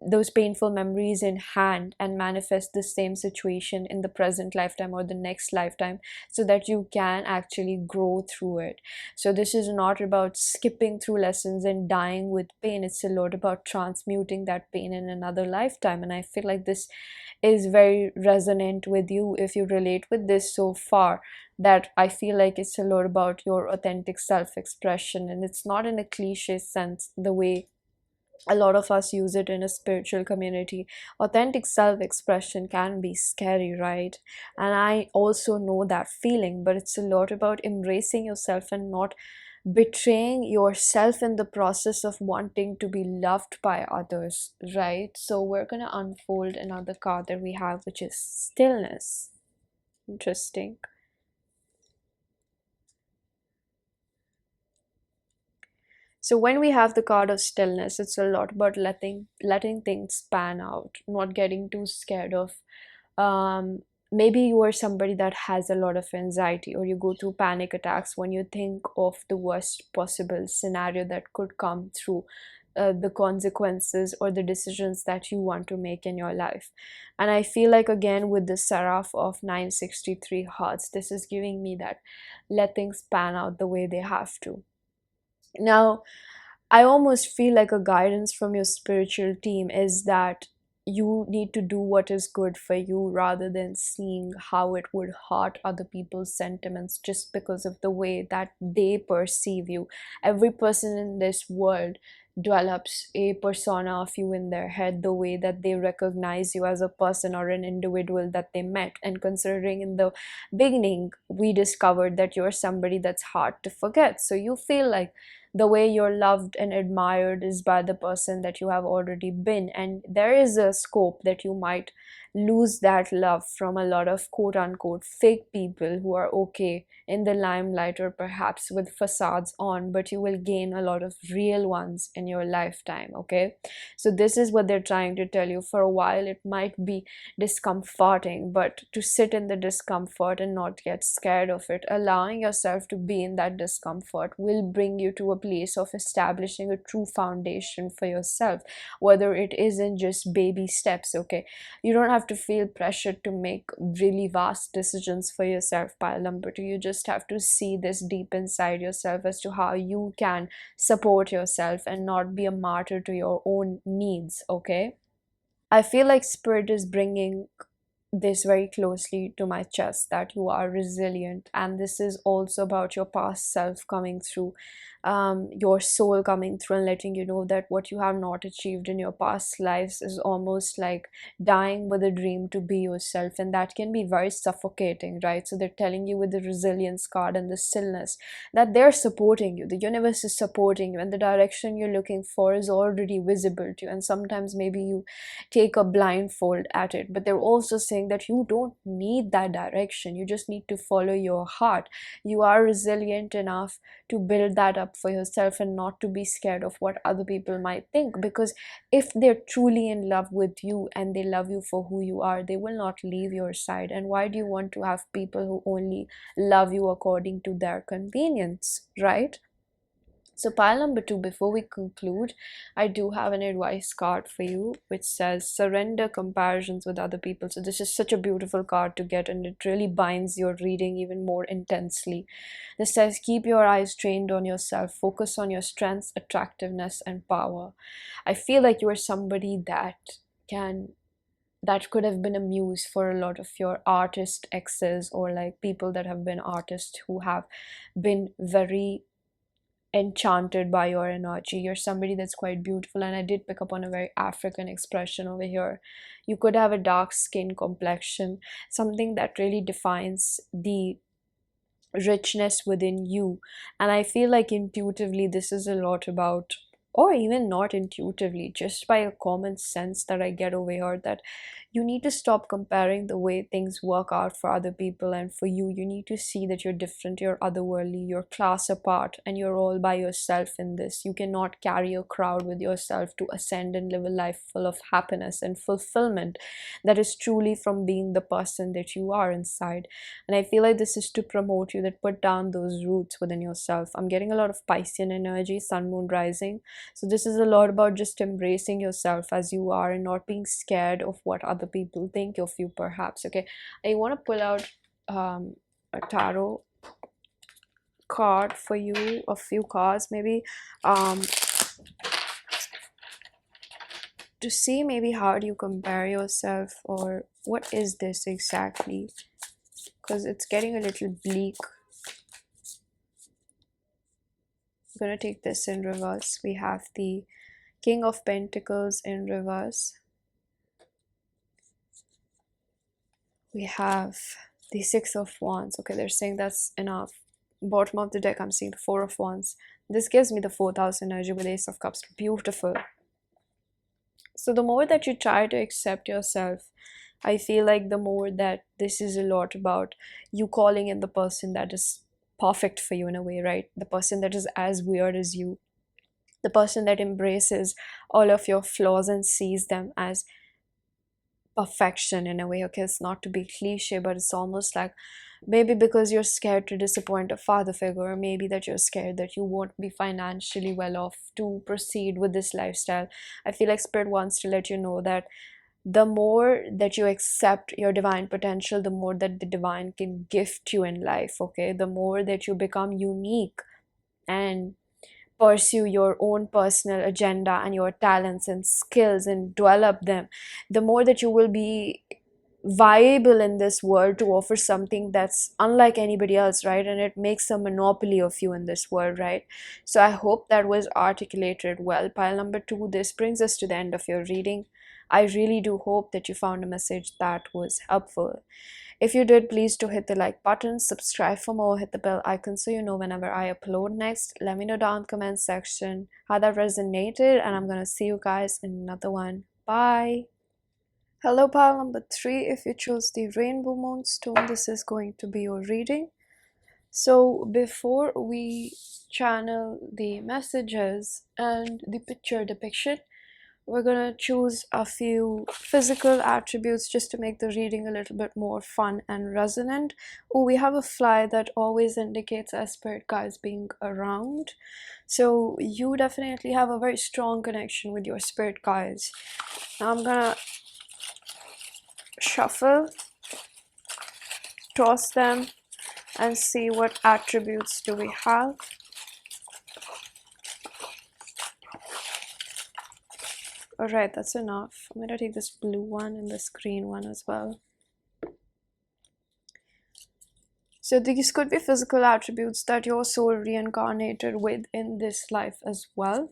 those painful memories in hand and manifest the same situation in the present lifetime or the next lifetime, so that you can actually grow through it. So this is not about skipping through lessons and dying with pain. It's a lot about transmuting that pain in another lifetime. And I feel like this is very resonant with you if you relate with this so far, that I feel like it's a lot about your authentic self-expression. And it's not in a cliche sense the way a lot of us use it in a spiritual community. Authentic self-expression can be scary, right? And I also know that feeling, but it's a lot about embracing yourself and not betraying yourself in the process of wanting to be loved by others, right? So we're gonna unfold another card that we have, which is stillness. Interesting. So when we have the card of stillness, it's a lot about letting things pan out, not getting too scared of. Maybe you are somebody that has a lot of anxiety, or you go through panic attacks when you think of the worst possible scenario that could come through, the consequences or the decisions that you want to make in your life. And I feel like again with the seraph of 963 hearts, this is giving me that let things pan out the way they have to. Now, I almost feel like a guidance from your spiritual team is that you need to do what is good for you rather than seeing how it would hurt other people's sentiments just because of the way that they perceive you. Every person in this world develops a persona of you in their head, the way that they recognize you as a person or an individual that they met. And considering in the beginning we discovered that you're somebody that's hard to forget, so you feel like the way you're loved and admired is by the person that you have already been, and there is a scope that you might lose that love from a lot of quote unquote fake people who are okay in the limelight or perhaps with facades on, but you will gain a lot of real ones in your lifetime. Okay, so this is what they're trying to tell you. For a while it might be discomforting, but to sit in the discomfort and not get scared of it, allowing yourself to be in that discomfort, will bring you to a place of establishing a true foundation for yourself, whether it isn't just baby steps. Okay, you don't have to feel pressured to make really vast decisions for yourself, pile number two. You just have to see this deep inside yourself as to how you can support yourself and not be a martyr to your own needs. Okay, I feel like spirit is bringing this very closely to my chest, that you are resilient, and this is also about your past self coming through, your soul coming through and letting you know that what you have not achieved in your past lives is almost like dying with a dream to be yourself, and that can be very suffocating, right? So they're telling you with the resilience card and the stillness that they're supporting you, the universe is supporting you, and the direction you're looking for is already visible to you, and sometimes maybe you take a blindfold at it, but they're also saying that you don't need that direction, you just need to follow your heart. You are resilient enough to build that up for yourself and not to be scared of what other people might think, because if they're truly in love with you and they love you for who you are, they will not leave your side. And why do you want to have people who only love you according to their convenience, right? So, pile number two, before we conclude, I do have an advice card for you which says surrender comparisons with other people. So, this is such a beautiful card to get, and it really binds your reading even more intensely. This says keep your eyes trained on yourself, focus on your strengths, attractiveness, and power. I feel like you are somebody can that could have been a muse for a lot of your artist exes, or like people that have been artists who have been very enchanted by your energy. You're somebody that's quite beautiful, and I did pick up on a very African expression over here. You could have a dark skin complexion, something that really defines the richness within you. And I feel like intuitively this is a lot about, or even not intuitively, just by a common sense that I get over here, that you need to stop comparing the way things work out for other people and for you. You need to see that you're different, you're otherworldly, you're class apart, and you're all by yourself in this. You cannot carry a crowd with yourself to ascend and live a life full of happiness and fulfillment that is truly from being the person that you are inside. And I feel like this is to promote you, that put down those roots within yourself. I'm getting a lot of Piscean energy, sun, moon, rising. So this is a lot about just embracing yourself as you are and not being scared of what other people think of you, perhaps. Okay, I want to pull out a tarot card for you, a few cards maybe, um, to see maybe how do you compare yourself, or what is this exactly, because it's getting a little bleak. I'm gonna take this in reverse. We have the King of Pentacles in reverse. We have the Six of Wands. Okay, they're saying that's enough. Bottom of the deck, I'm seeing the Four of Wands. This gives me the 4th energy with Ace of Cups. Beautiful. So the more that you try to accept yourself, I feel like the more that this is a lot about you calling in the person that is perfect for you in a way, right? The person that is as weird as you, the person that embraces all of your flaws and sees them as perfection in a way. Okay, it's not to be cliche, but it's almost like maybe because you're scared to disappoint a father figure, or maybe that you're scared that you won't be financially well off to proceed with this lifestyle. I feel like spirit wants to let you know that the more that you accept your divine potential, the more that the divine can gift you in life. Okay, the more that you become unique and pursue your own personal agenda and your talents and skills and develop them, the more that you will be viable in this world to offer something that's unlike anybody else, right? And it makes a monopoly of you in this world, right? So I hope that was articulated well. Pile number 2, this brings us to the end of your reading. I really do hope that you found a message that was helpful. If you did, please do hit the like button, subscribe for more, hit the bell icon so you know whenever I upload next. Let me know down in the comment section how that resonated, and I'm gonna see you guys in another one. Bye. Hello, pile number 3. If you chose the Rainbow Moonstone, this is going to be your reading. So before we channel the messages and the picture depiction, we're gonna choose a few physical attributes just to make the reading a little bit more fun and resonant. Oh, we have a fly that always indicates our spirit guides being around. So you definitely have a very strong connection with your spirit guides. Now I'm gonna shuffle, toss them, and see what attributes do we have. Alright, that's enough. I'm gonna take this blue one and this green one as well. So these could be physical attributes that your soul reincarnated with in this life as well.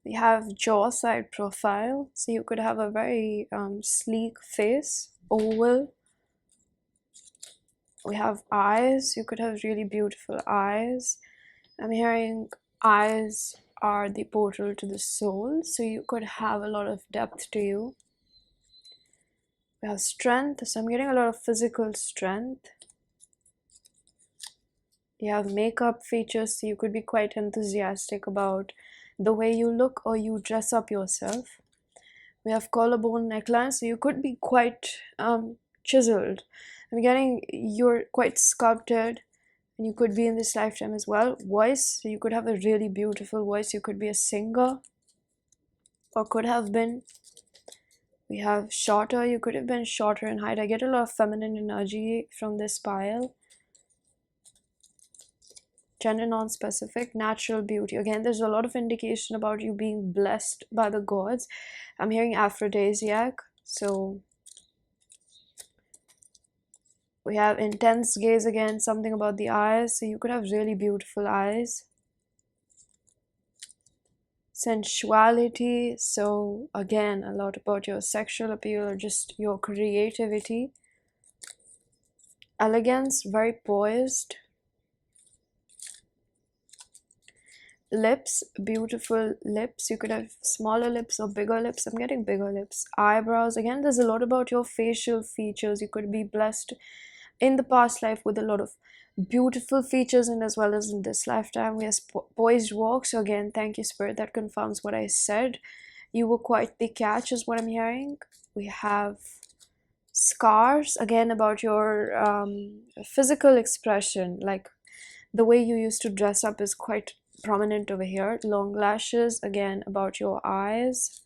We have jaw side profile, so you could have a very sleek face, oval. We have eyes, you could have really beautiful eyes. I'm hearing eyes are the portal to the soul, so you could have a lot of depth to you. We have strength, so I'm getting a lot of physical strength. You have makeup features, so you could be quite enthusiastic about the way you look or you dress up yourself. We have collarbone neckline, so you could be quite chiseled. I'm getting you're quite sculpted, and you could be in this lifetime as well. Voice, so you could have a really beautiful voice. You could be a singer, or could have been. We have shorter, you could have been shorter in height. I get a lot of feminine energy from this pile. Gender non-specific, natural beauty. Again, there's a lot of indication about you being blessed by the gods. I'm hearing aphrodisiac, so we have intense gaze again, something about the eyes, so you could have really beautiful eyes. Sensuality, so again, a lot about your sexual appeal or just your creativity. Elegance, very poised. Lips, beautiful lips. You could have smaller lips or bigger lips. I'm getting bigger lips. Eyebrows, again, there's a lot about your facial features. You could be blessed in the past life with a lot of beautiful features, and as well as in this lifetime. We have poised walk, so again, thank you spirit, that confirms what I said. You were quite the catch is what I'm hearing. We have scars, again about your physical expression, like the way you used to dress up is quite prominent over here. Long lashes, again about your eyes.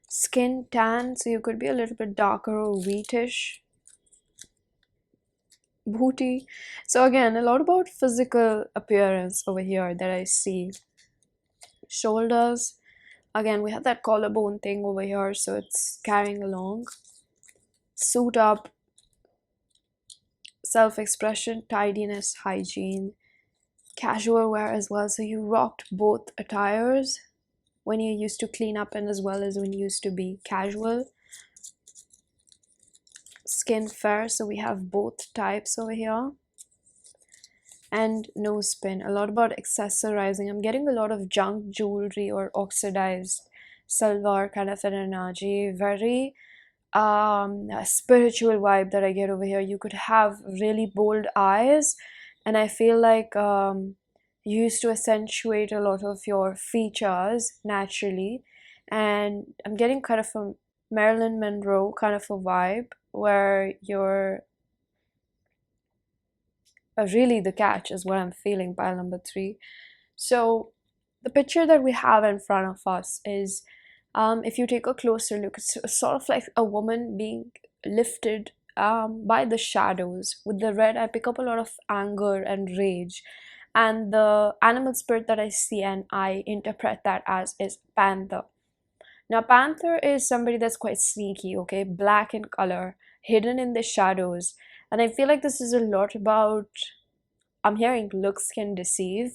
Skin tan, so you could be a little bit darker or wheatish. Booty, so again a lot about physical appearance over here that I see. Shoulders, again we have that collarbone thing over here, so it's carrying along. Suit up, self-expression, tidiness, hygiene. Casual wear as well, so you rocked both attires when you used to clean up and as well as when you used to be casual. Skin fair, so we have both types over here. And nose pin, a lot about accessorizing. I'm getting a lot of junk jewelry or oxidized silver kind of an energy. Very a spiritual vibe that I get over here. You could have really bold eyes, and I feel like you used to accentuate a lot of your features naturally. And I'm getting kind of a Marilyn Monroe kind of a vibe where you're really the catch is what I'm feeling. Pile number 3. So the picture that we have in front of us is if you take a closer look, it's sort of like a woman being lifted by the shadows. With the red, I pick up a lot of anger and rage. And the animal spirit that I see and I interpret that as is panther. Now, panther is somebody that's quite sneaky, okay? Black in color, hidden in the shadows. And I feel like this is a lot about, I'm hearing looks can deceive.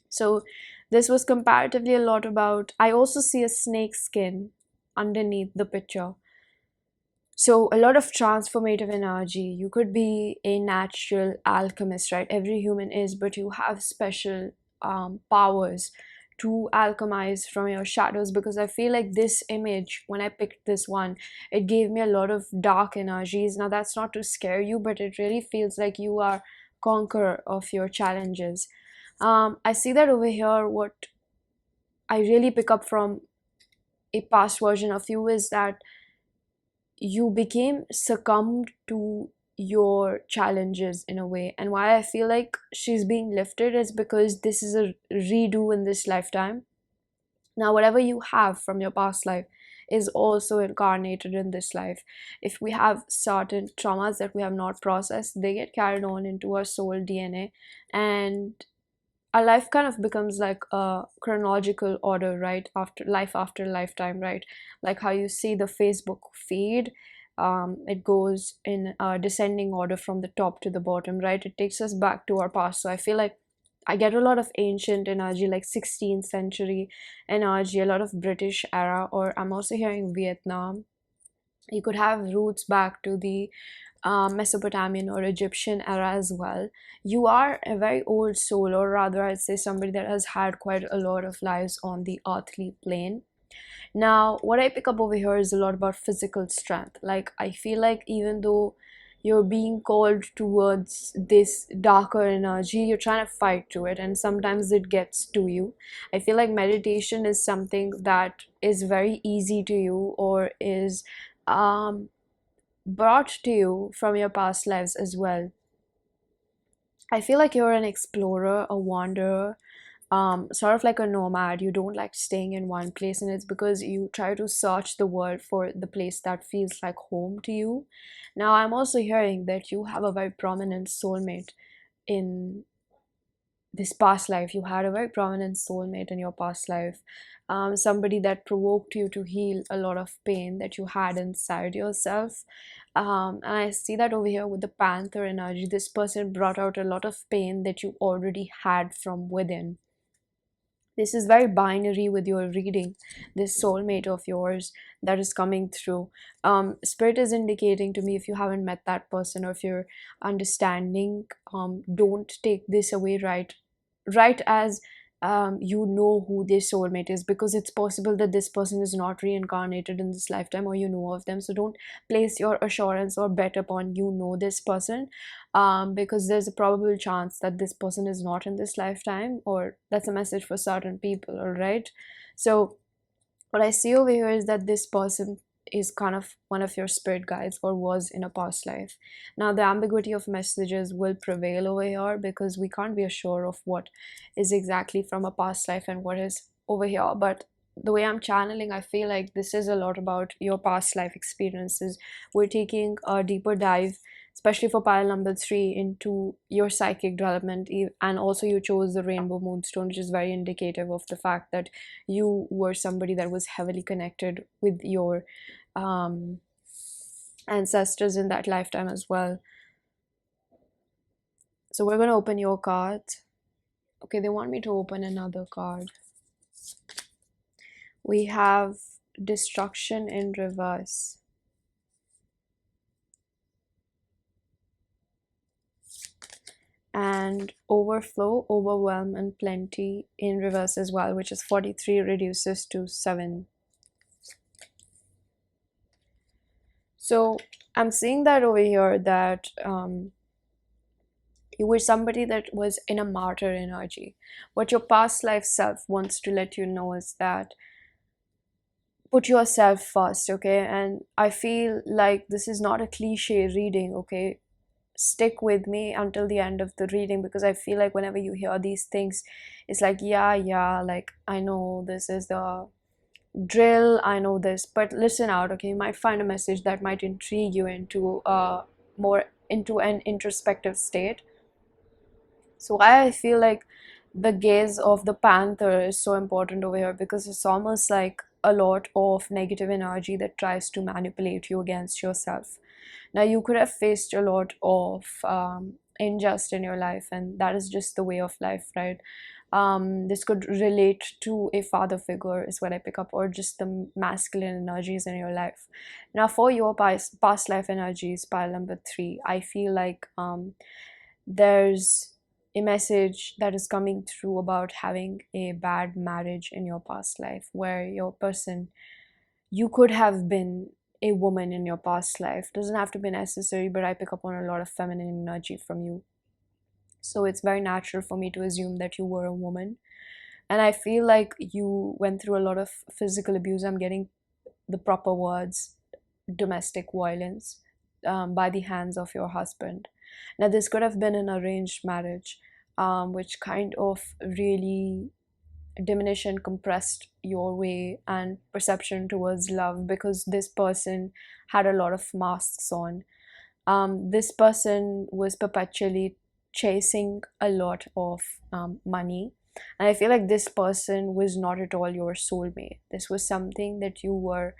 So this was comparatively a lot about, I also see a snake skin underneath the picture. So a lot of transformative energy. You could be a natural alchemist, right? Every human is, but you have special powers to alchemize from your shadows, because I feel like this image, when I picked this one, it gave me a lot of dark energies. Now that's not to scare you, but it really feels like you are conqueror of your challenges. I see that over here. What I really pick up from a past version of you is that you became succumbed to your challenges in a way. And why I feel like she's being lifted is because this is a redo in this lifetime. Now whatever you have from your past life is also incarnated in this life. If we have certain traumas that we have not processed, they get carried on into our soul DNA, and our life kind of becomes like a chronological order, right? After lifetime, right? Like how you see the Facebook feed, it goes in a descending order from the top to the bottom, right? It takes us back to our past. So I feel like I get a lot of ancient energy, like 16th century energy, a lot of British era, or I'm also hearing Vietnam. You could have roots back to the Mesopotamian or Egyptian era as well. You are a very old soul, or rather, I'd say somebody that has had quite a lot of lives on the earthly plane. Now, what I pick up over here is a lot about physical strength. Like, I feel like even though you're being called towards this darker energy, you're trying to fight to it, and sometimes it gets to you. I feel like meditation is something that is very easy to you, or is um, brought to you from your past lives as well. I feel like you're an explorer, a wanderer, sort of like a nomad. You don't like staying in one place, and it's because you try to search the world for the place that feels like home to you. Now, I'm also hearing that you have a very prominent soulmate in this past life. You had a very prominent soulmate in your past life, somebody that provoked you to heal a lot of pain that you had inside yourself. And I see that over here with the panther energy. This person brought out a lot of pain that you already had from within. This is very binary with your reading, this soulmate of yours that is coming through. Spirit is indicating to me, if you haven't met that person, or if you're understanding, don't take this away right as you know who this soulmate is, because it's possible that this person is not reincarnated in this lifetime, or you know of them. So don't place your assurance or bet upon you know this person, because there's a probable chance that this person is not in this lifetime, or that's a message for certain people. All right, so what I see over here is that this person is kind of one of your spirit guides, or was in a past life. Now, the ambiguity of messages will prevail over here, because we can't be sure of what is exactly from a past life and what is over here. But the way I'm channeling, I feel like this is a lot about your past life experiences. We're taking a deeper dive, especially for pile number 3, into your psychic development. And also you chose the rainbow moonstone, which is very indicative of the fact that you were somebody that was heavily connected with your ancestors in that lifetime as well. So we're going to open your cards. Okay, they want me to open another card. We have destruction in reverse. And overflow, overwhelm, and plenty in reverse as well, which is 43 reduces to 7. So I'm seeing that over here, that you were somebody that was in a martyr energy. What your past life self wants to let you know is that put yourself first, okay? And I feel like this is not a cliche reading, okay? Stick with me until the end of the reading, because I feel like whenever you hear these things, it's like, yeah, like I know this is the drill, I know this, but listen out, okay? You might find a message that might intrigue you into more into an introspective state. So I feel like the gaze of the panther is so important over here, because it's almost like a lot of negative energy that tries to manipulate you against yourself. Now, you could have faced a lot of injustice in your life, and that is just the way of life, right? This could relate to a father figure, is what I pick up, or just the masculine energies in your life. Now, for your past life energies, pile number 3, I feel like there's a message that is coming through about having a bad marriage in your past life, where your person, you could have been a woman in your past life. Doesn't have to be necessary, but I pick up on a lot of feminine energy from you. So it's very natural for me to assume that you were a woman. And I feel like you went through a lot of physical abuse. I'm getting the proper words: domestic violence, by the hands of your husband. Now, this could have been an arranged marriage, which kind of really diminished and compressed your way and perception towards love, because this person had a lot of masks on. This person was perpetually chasing a lot of money. And I feel like this person was not at all your soulmate. This was something that you were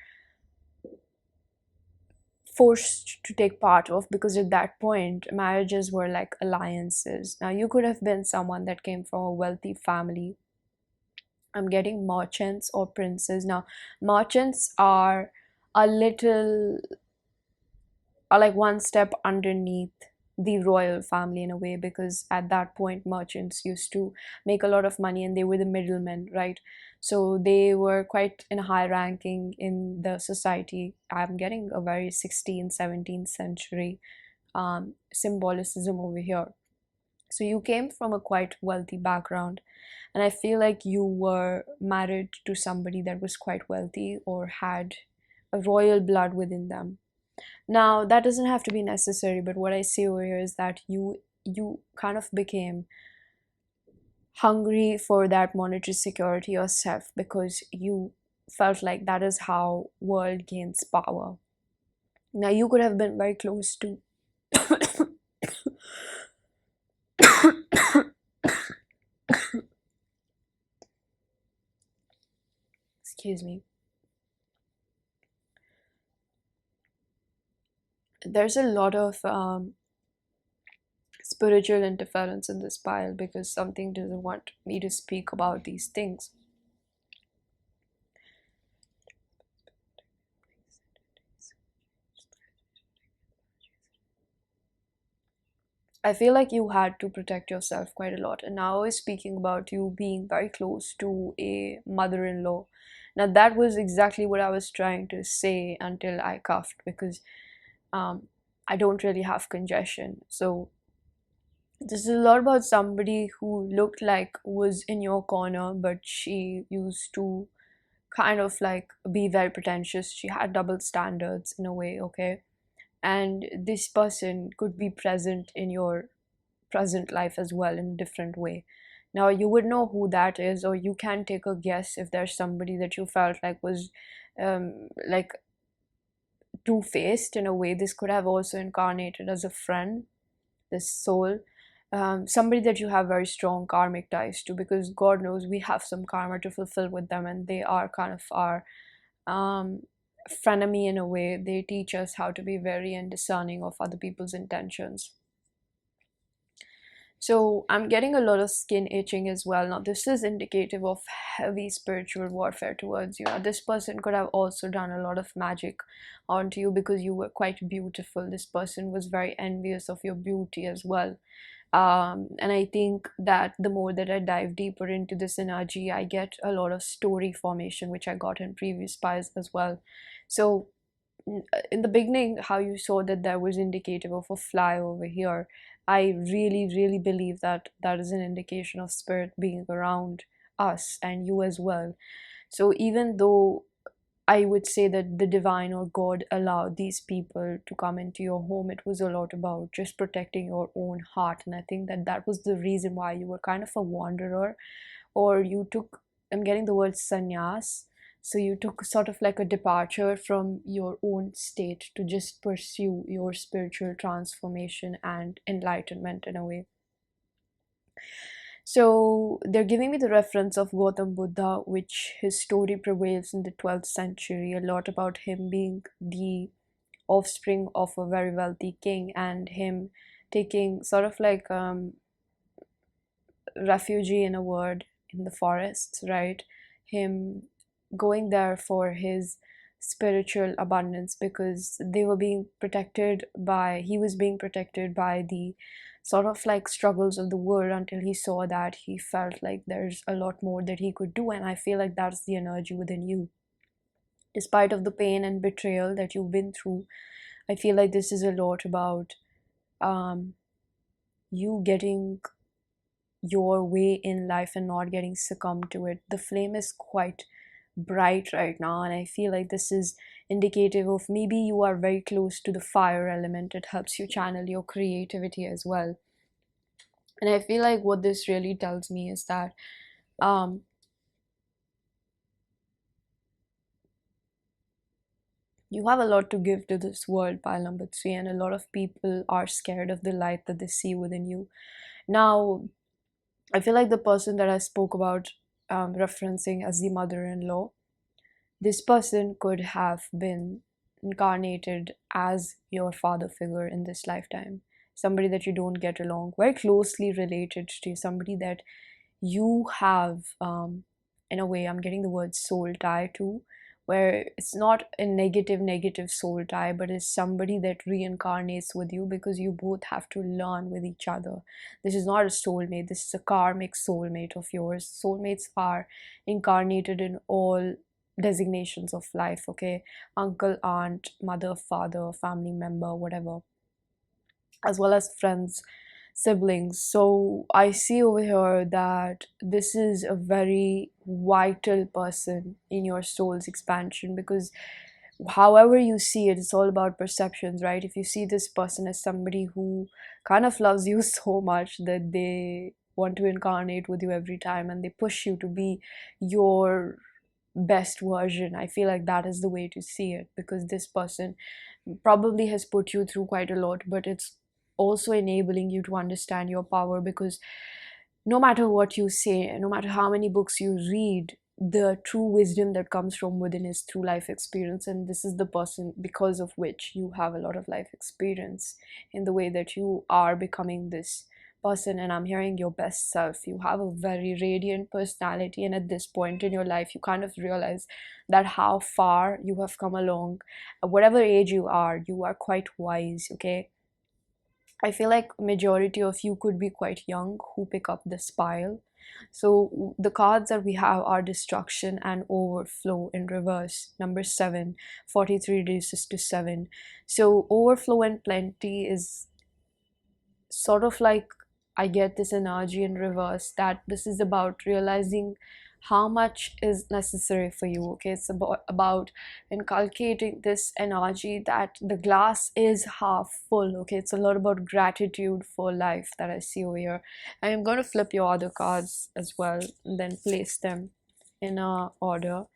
forced to take part of, because at that point marriages were like alliances. Now, you could have been someone that came from a wealthy family. I'm getting merchants or princes. Now, merchants are a little, are like one step underneath the royal family in a way, because at that point merchants used to make a lot of money and they were the middlemen, right? So they were quite in a high ranking in the society. I'm getting a very 16th 17th century symbolicism over here. So you came from a quite wealthy background, and I feel like you were married to somebody that was quite wealthy or had a royal blood within them. Now, that doesn't have to be necessary, but what I see over here is that you kind of became hungry for that monetary security yourself, because you felt like that is how world gains power. Now, you could have been very close to excuse me. There's a lot of spiritual interference in this pile, because something doesn't want me to speak about these things. I feel like you had to protect yourself quite a lot. And now I was speaking about you being very close to a mother-in-law. Now, that was exactly what I was trying to say until I coughed, because um, I don't really have congestion. So this is a lot about somebody who looked like was in your corner, but she used to kind of like be very pretentious. She had double standards in a way, okay? And this person could be present in your present life as well in a different way. Now, you would know who that is, or you can take a guess if there's somebody that you felt like was like two-faced in a way. This could have also incarnated as a friend, this soul, somebody that you have very strong karmic ties to, because God knows we have some karma to fulfill with them, and they are kind of our um, frenemy in a way. They teach us how to be very discerning of other people's intentions. So I'm getting a lot of skin itching as well. Now, this is indicative of heavy spiritual warfare towards you. Now, this person could have also done a lot of magic onto you, because you were quite beautiful. This person was very envious of your beauty as well. And I think that the more that I dive deeper into this energy, I get a lot of story formation, which I got in previous pies as well. So in the beginning, how you saw that there was indicative of a fly over here, I really believe that that is an indication of spirit being around us and you as well. So even though I would say that the divine or God allowed these people to come into your home, it was a lot about just protecting your own heart. And I think that that was the reason why you were kind of a wanderer, or you took, I'm getting the word sannyas. So you took sort of like a departure from your own state to just pursue your spiritual transformation and enlightenment in a way. So they're giving me the reference of Gautam Buddha, which his story prevails in the 12th century, a lot about him being the offspring of a very wealthy king and him taking sort of like refugee in a word in the forests, right? Him going there for his spiritual abundance because they were being protected by, he was being protected by the sort of like struggles of the world until he saw that he felt like there's a lot more that he could do. And I feel like that's the energy within you. Despite of the pain and betrayal that you've been through, I feel like this is a lot about um, you getting your way in life and not getting succumbed to it. The flame is quite bright right now, and I feel like this is indicative of maybe you are very close to the fire element. It helps you channel your creativity as well. And I feel like what this really tells me is that um you have a lot to give to this world, pile number 3, and a lot of people are scared of the light that they see within you. Now, I feel like the person that I spoke about, referencing as the mother-in-law, this person could have been incarnated as your father figure in this lifetime. Somebody that you don't get along, very closely related to you, somebody that you have, in a way, I'm getting the word soul tie to, where it's not a negative soul tie, but it's somebody that reincarnates with you because you both have to learn with each other. This is not a soulmate, this is a karmic soulmate of yours. Soulmates are incarnated in all designations of life, okay? Uncle, aunt, mother, father, family member, whatever, as well as friends, siblings. So I see over here that this is a very vital person in your soul's expansion, because however you see it, it's all about perceptions, right? If you see this person as somebody who kind of loves you so much that they want to incarnate with you every time and they push you to be your best version, I feel like that is the way to see it, because this person probably has put you through quite a lot, but it's also enabling you to understand your power, because no matter what you say, no matter how many books you read, the true wisdom that comes from within is through life experience. And this is the person because of which you have a lot of life experience in the way that you are becoming this person. And I'm hearing your best self. You have a very radiant personality, and at this point in your life you kind of realize that how far you have come along. At whatever age you are quite wise, okay? I feel like majority of you could be quite young who pick up this pile. So the cards that we have are destruction and overflow in reverse. Number 7, 43 reduces to 7. So overflow and plenty is sort of like, I get this energy in reverse, that this is about realizing how much is necessary for you, okay? It's about inculcating this energy that the glass is half full, okay? It's a lot about gratitude for life that I see over here. I am going to flip your other cards as well and then place them in a order.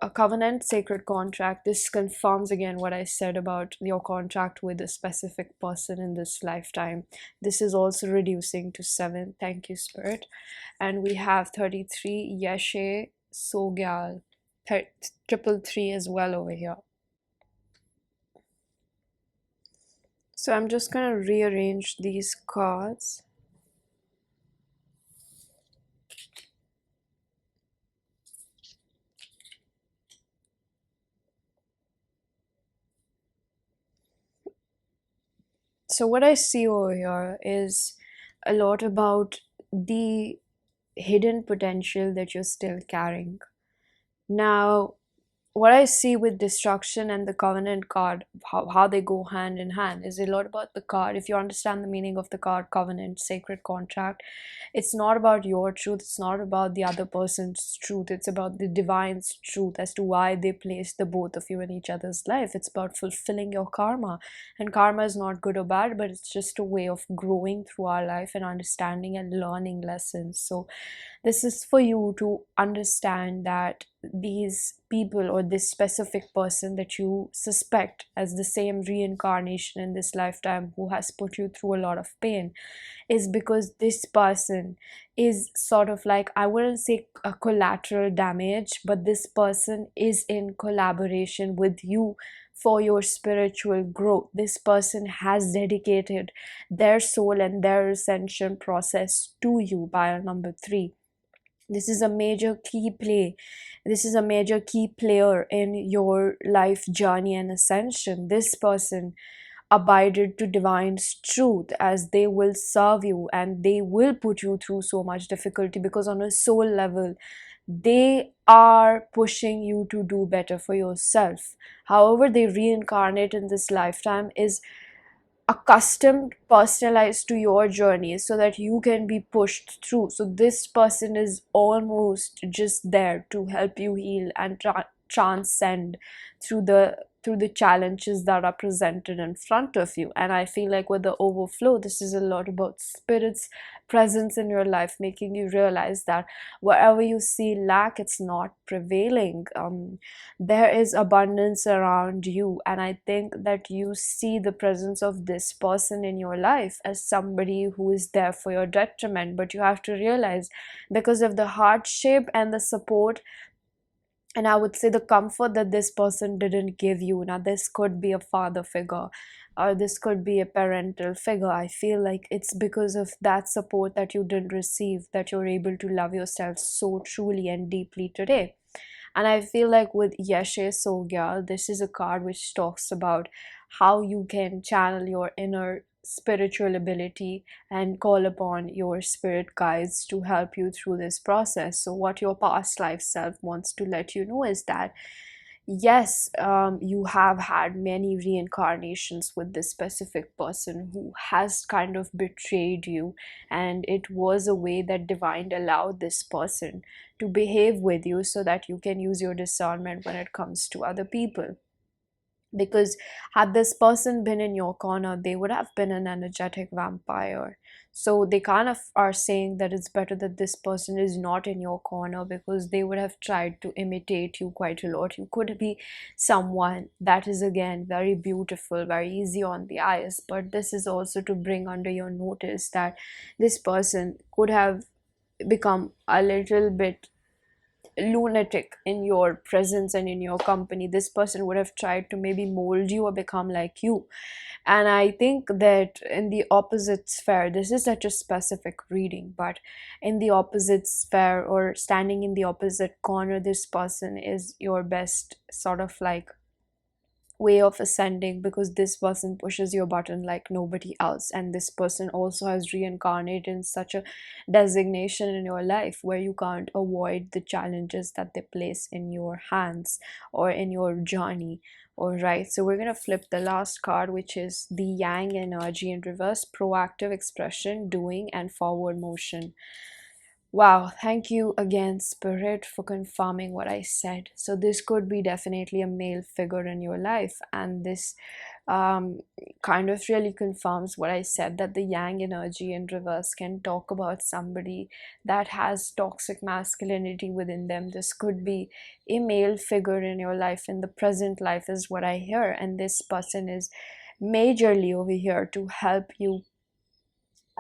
A covenant, sacred contract. This confirms again what I said about your contract with a specific person in this lifetime. This is also reducing to 7. Thank you, Spirit. And we have 33, Yeshe Sogyal, 333 as well over here. So I'm just going to rearrange these cards. So what I see over here is a lot about the hidden potential that you're still carrying. Now, what I see with destruction and the covenant card, how they go hand in hand, is a lot about the card. If you understand the meaning of the card, covenant, sacred contract, it's not about your truth, it's not about the other person's truth, it's about the divine's truth as to why they placed the both of you in each other's life. It's about fulfilling your karma. And karma is not good or bad, but it's just a way of growing through our life and understanding and learning lessons. So this is for you to understand that these people or this specific person that you suspect as the same reincarnation in this lifetime who has put you through a lot of pain is because this person is sort of like, I wouldn't say a collateral damage, but this person is in collaboration with you for your spiritual growth. This person has dedicated their soul and their ascension process to you. By number 3, this is a major key play. This is a major key player in your life journey and ascension. This person abided to divine's truth, as they will serve you and they will put you through so much difficulty, because on a soul level they are pushing you to do better for yourself. However they reincarnate in this lifetime is accustomed, personalized to your journey so that you can be pushed through. So this person is almost just there to help you heal and transcend through the challenges that are presented in front of you. And I feel like with the overflow, this is a lot about spirit's presence in your life, making you realize that wherever you see lack, it's not prevailing. There is abundance around you, and I think that you see the presence of this person in your life as somebody who is there for your detriment. But you have to realize, because of the hardship and the support, and I would say the comfort that this person didn't give you, now this could be a father figure or this could be a parental figure, I feel like it's because of that support that you didn't receive that you're able to love yourself so truly and deeply today. And I feel like with Yeshe Sogya, this is a card which talks about how you can channel your inner spiritual ability and call upon your spirit guides to help you through this process. So, what your past life self wants to let you know is that yes, you have had many reincarnations with this specific person who has kind of betrayed you, and it was a way that divine allowed this person to behave with you so that you can use your discernment when it comes to other people. Because had this person been in your corner, they would have been an energetic vampire. So they kind of are saying that it's better that this person is not in your corner, because they would have tried to imitate you quite a lot. You could be someone that is again very beautiful, very easy on the eyes, but this is also to bring under your notice that this person could have become a little bit lunatic in your presence and in your company. This person would have tried to maybe mold you or become like you. And I think that in the opposite sphere, this is such a specific reading, but in the opposite sphere or standing in the opposite corner, this person is your best sort of like way of ascending, because this person pushes your button like nobody else. And this person also has reincarnated in such a designation in your life where you can't avoid the challenges that they place in your hands or in your journey. All right, so we're going to flip the last card, which is the Yang energy in reverse: proactive expression, doing, and forward motion. Wow, thank you again, Spirit, for confirming what I said. So, this could be definitely a male figure in your life, and this um, kind of really confirms what I said, that the Yang energy in reverse can talk about somebody that has toxic masculinity within them. This could be a male figure in your life, in the present life, is what I hear, and this person is majorly over here to help you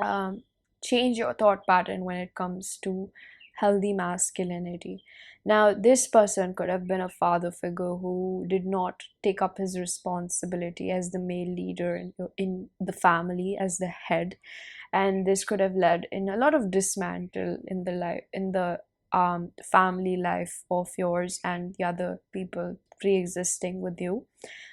um, change your thought pattern when it comes to healthy masculinity. Now, this person could have been a father figure who did not take up his responsibility as the male leader in the family, as the head, and this could have led in a lot of dismantle in the life, in the family life of yours and the other people pre-existing with you,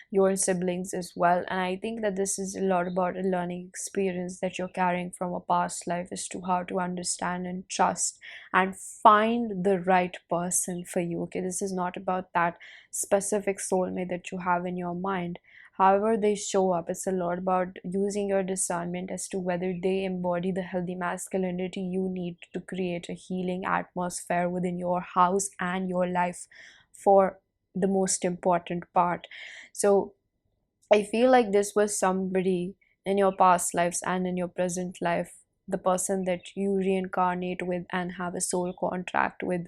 your siblings as well. And I think that this is a lot about a learning experience that you're carrying from a past life as to how to understand and trust and find the right person for you. Okay, this is not about that specific soulmate that you have in your mind. However they show up, it's a lot about using your discernment as to whether they embody the healthy masculinity you need to create a healing atmosphere within your house and your life, for the most important part. So I feel like this was somebody in your past lives and in your present life. The person that you reincarnate with and have a soul contract with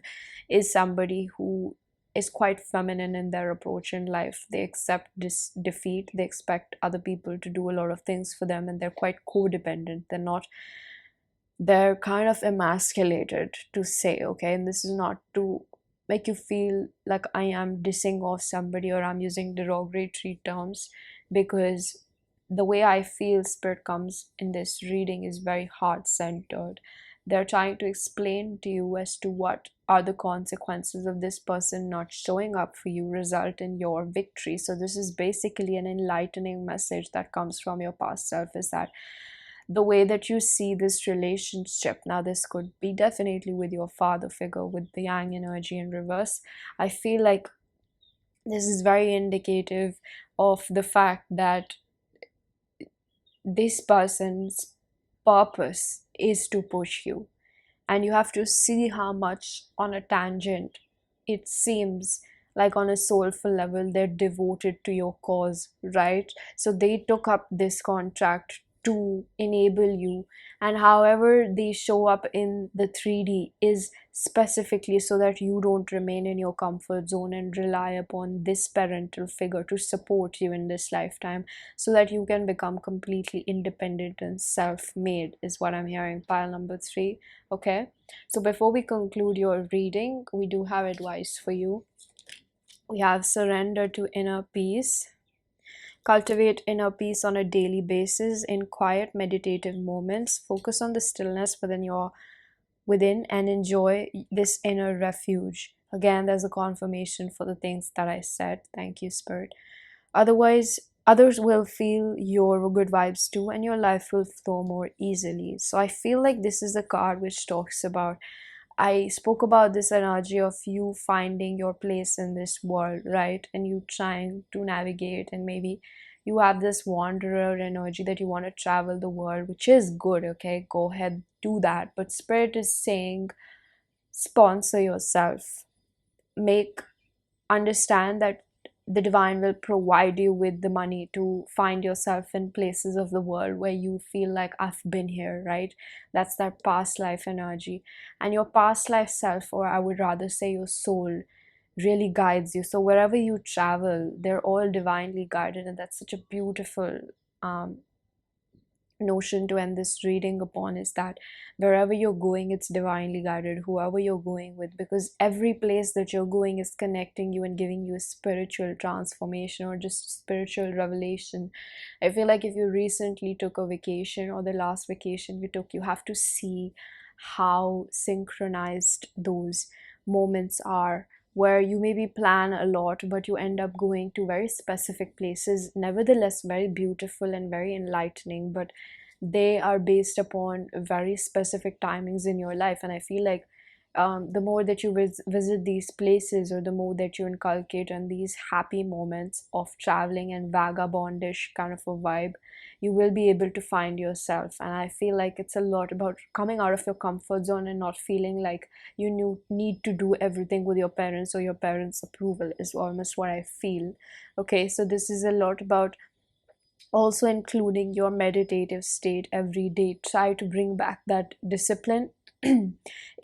is somebody who is quite feminine in their approach in life. They accept this defeat, they expect other people to do a lot of things for them, and they're quite codependent. They're kind of emasculated, to say, okay? And this is not to make you feel like I am dissing off somebody or I'm using derogatory terms, because the way I feel spirit comes in this reading is very heart centered. They're trying to explain to you as to what are the consequences of this person not showing up for you result in your victory. So this is basically an enlightening message that comes from your past self, is that the way that you see this relationship, now this could be definitely with your father figure, with the yang energy in reverse. I feel like this is very indicative of the fact that this person's purpose is to push you, and you have to see how much on a tangent it seems like on a soulful level they're devoted to your cause, right? So they took up this contract to enable you, and however they show up in the 3D is specifically so that you don't remain in your comfort zone and rely upon this parental figure to support you in this lifetime, so that you can become completely independent and self-made, is what I'm hearing, pile number 3. Okay, so before we conclude your reading, we do have advice for you. We have surrender to inner peace. Cultivate inner peace on a daily basis in quiet meditative moments. Focus on the stillness within and enjoy this inner refuge. Again, there's a confirmation for the things that I said. Thank you, Spirit. Otherwise, others will feel your good vibes too, and your life will flow more easily. So I feel like this is a card which talks about, I spoke about this energy of you finding your place in this world, right? And you trying to navigate, and maybe you have this wanderer energy that you want to travel the world, which is good, okay? Go ahead, do that. But Spirit is saying, sponsor yourself. Understand that the divine will provide you with the money to find yourself in places of the world where you feel like, I've been here, right? That's that past life energy. And your past life self, or I would rather say your soul, really guides you. So wherever you travel, they're all divinely guided, and that's such a beautiful notion to end this reading upon, is that wherever you're going, it's divinely guided, whoever you're going with, because every place that you're going is connecting you and giving you a spiritual transformation or just spiritual revelation. I feel like if you recently took a vacation, or the last vacation you took, you have to see how synchronized those moments are, where you maybe plan a lot but you end up going to very specific places, nevertheless very beautiful and very enlightening, but they are based upon very specific timings in your life. And I feel like the more that you visit these places, or the more that you inculcate on these happy moments of traveling and vagabondish kind of a vibe, you will be able to find yourself. And I feel like it's a lot about coming out of your comfort zone and not feeling like you need to do everything with your parents or your parents' approval, is almost what I feel. Okay, so this is a lot about also including your meditative state every day. Try to bring back that discipline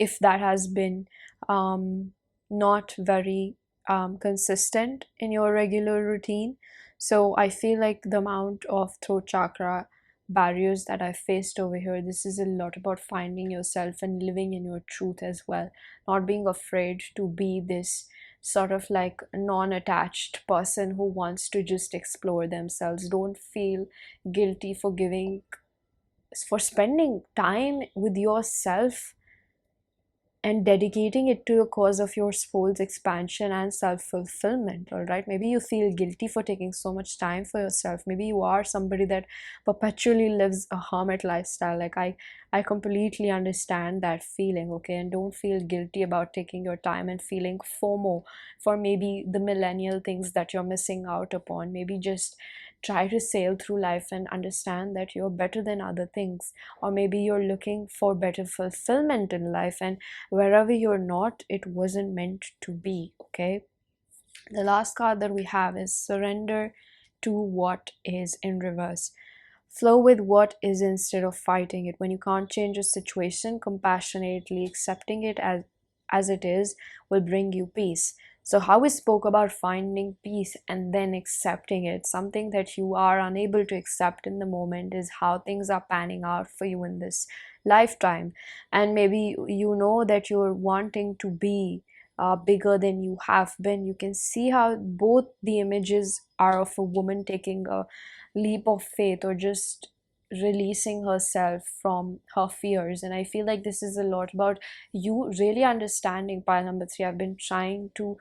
if that has been not very consistent in your regular routine. So I feel like the amount of throat chakra barriers that I faced over here, this is a lot about finding yourself and living in your truth as well, not being afraid to be this sort of like non-attached person who wants to just explore themselves. Don't feel guilty for spending time with yourself and dedicating it to a cause of your soul's expansion and self-fulfillment. All right, maybe you feel guilty for taking so much time for yourself. Maybe you are somebody that perpetually lives a hermit lifestyle. Like I completely understand that feeling, okay? And don't feel guilty about taking your time and feeling FOMO for maybe the millennial things that you're missing out upon. Maybe just try to sail through life and understand that you're better than other things. Or maybe you're looking for better fulfillment in life, and wherever you're not, it wasn't meant to be, okay? The last card that we have is surrender to what is in reverse. Flow with what is instead of fighting it. When you can't change a situation, compassionately accepting it as it is will bring you peace. So how we spoke about finding peace and then accepting it, something that you are unable to accept in the moment is how things are panning out for you in this lifetime. And maybe you know that you're wanting to be bigger than you have been. You can see how both the images are of a woman taking a leap of faith or just releasing herself from her fears. And I feel like this is a lot about you really understanding pile number 3. I've been trying to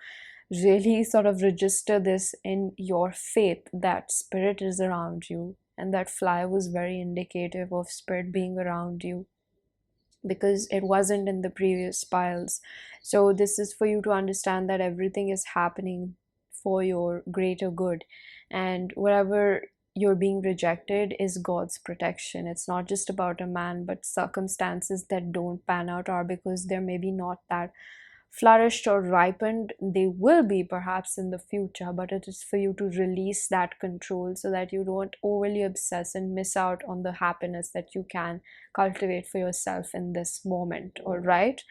really sort of register this in your faith that spirit is around you, and that fly was very indicative of spirit being around you because it wasn't in the previous piles. So this is for you to understand that everything is happening for your greater good, and whatever you're being rejected is God's protection. It's not just about a man, but circumstances that don't pan out are because they're maybe not that flourished or ripened. They will be perhaps in the future, but it is for you to release that control so that you don't overly obsess and miss out on the happiness that you can cultivate for yourself in this moment. All right.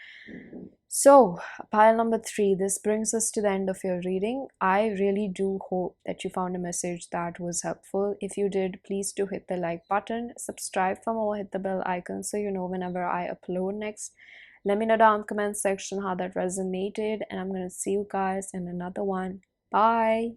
So, pile number 3, this brings us to the end of your reading. I really do hope that you found a message that was helpful. If you did, please do hit the like button, subscribe for more, hit the bell icon so you know whenever I upload next. Let me know down in the comment section how that resonated, and I'm going to see you guys in another one. Bye.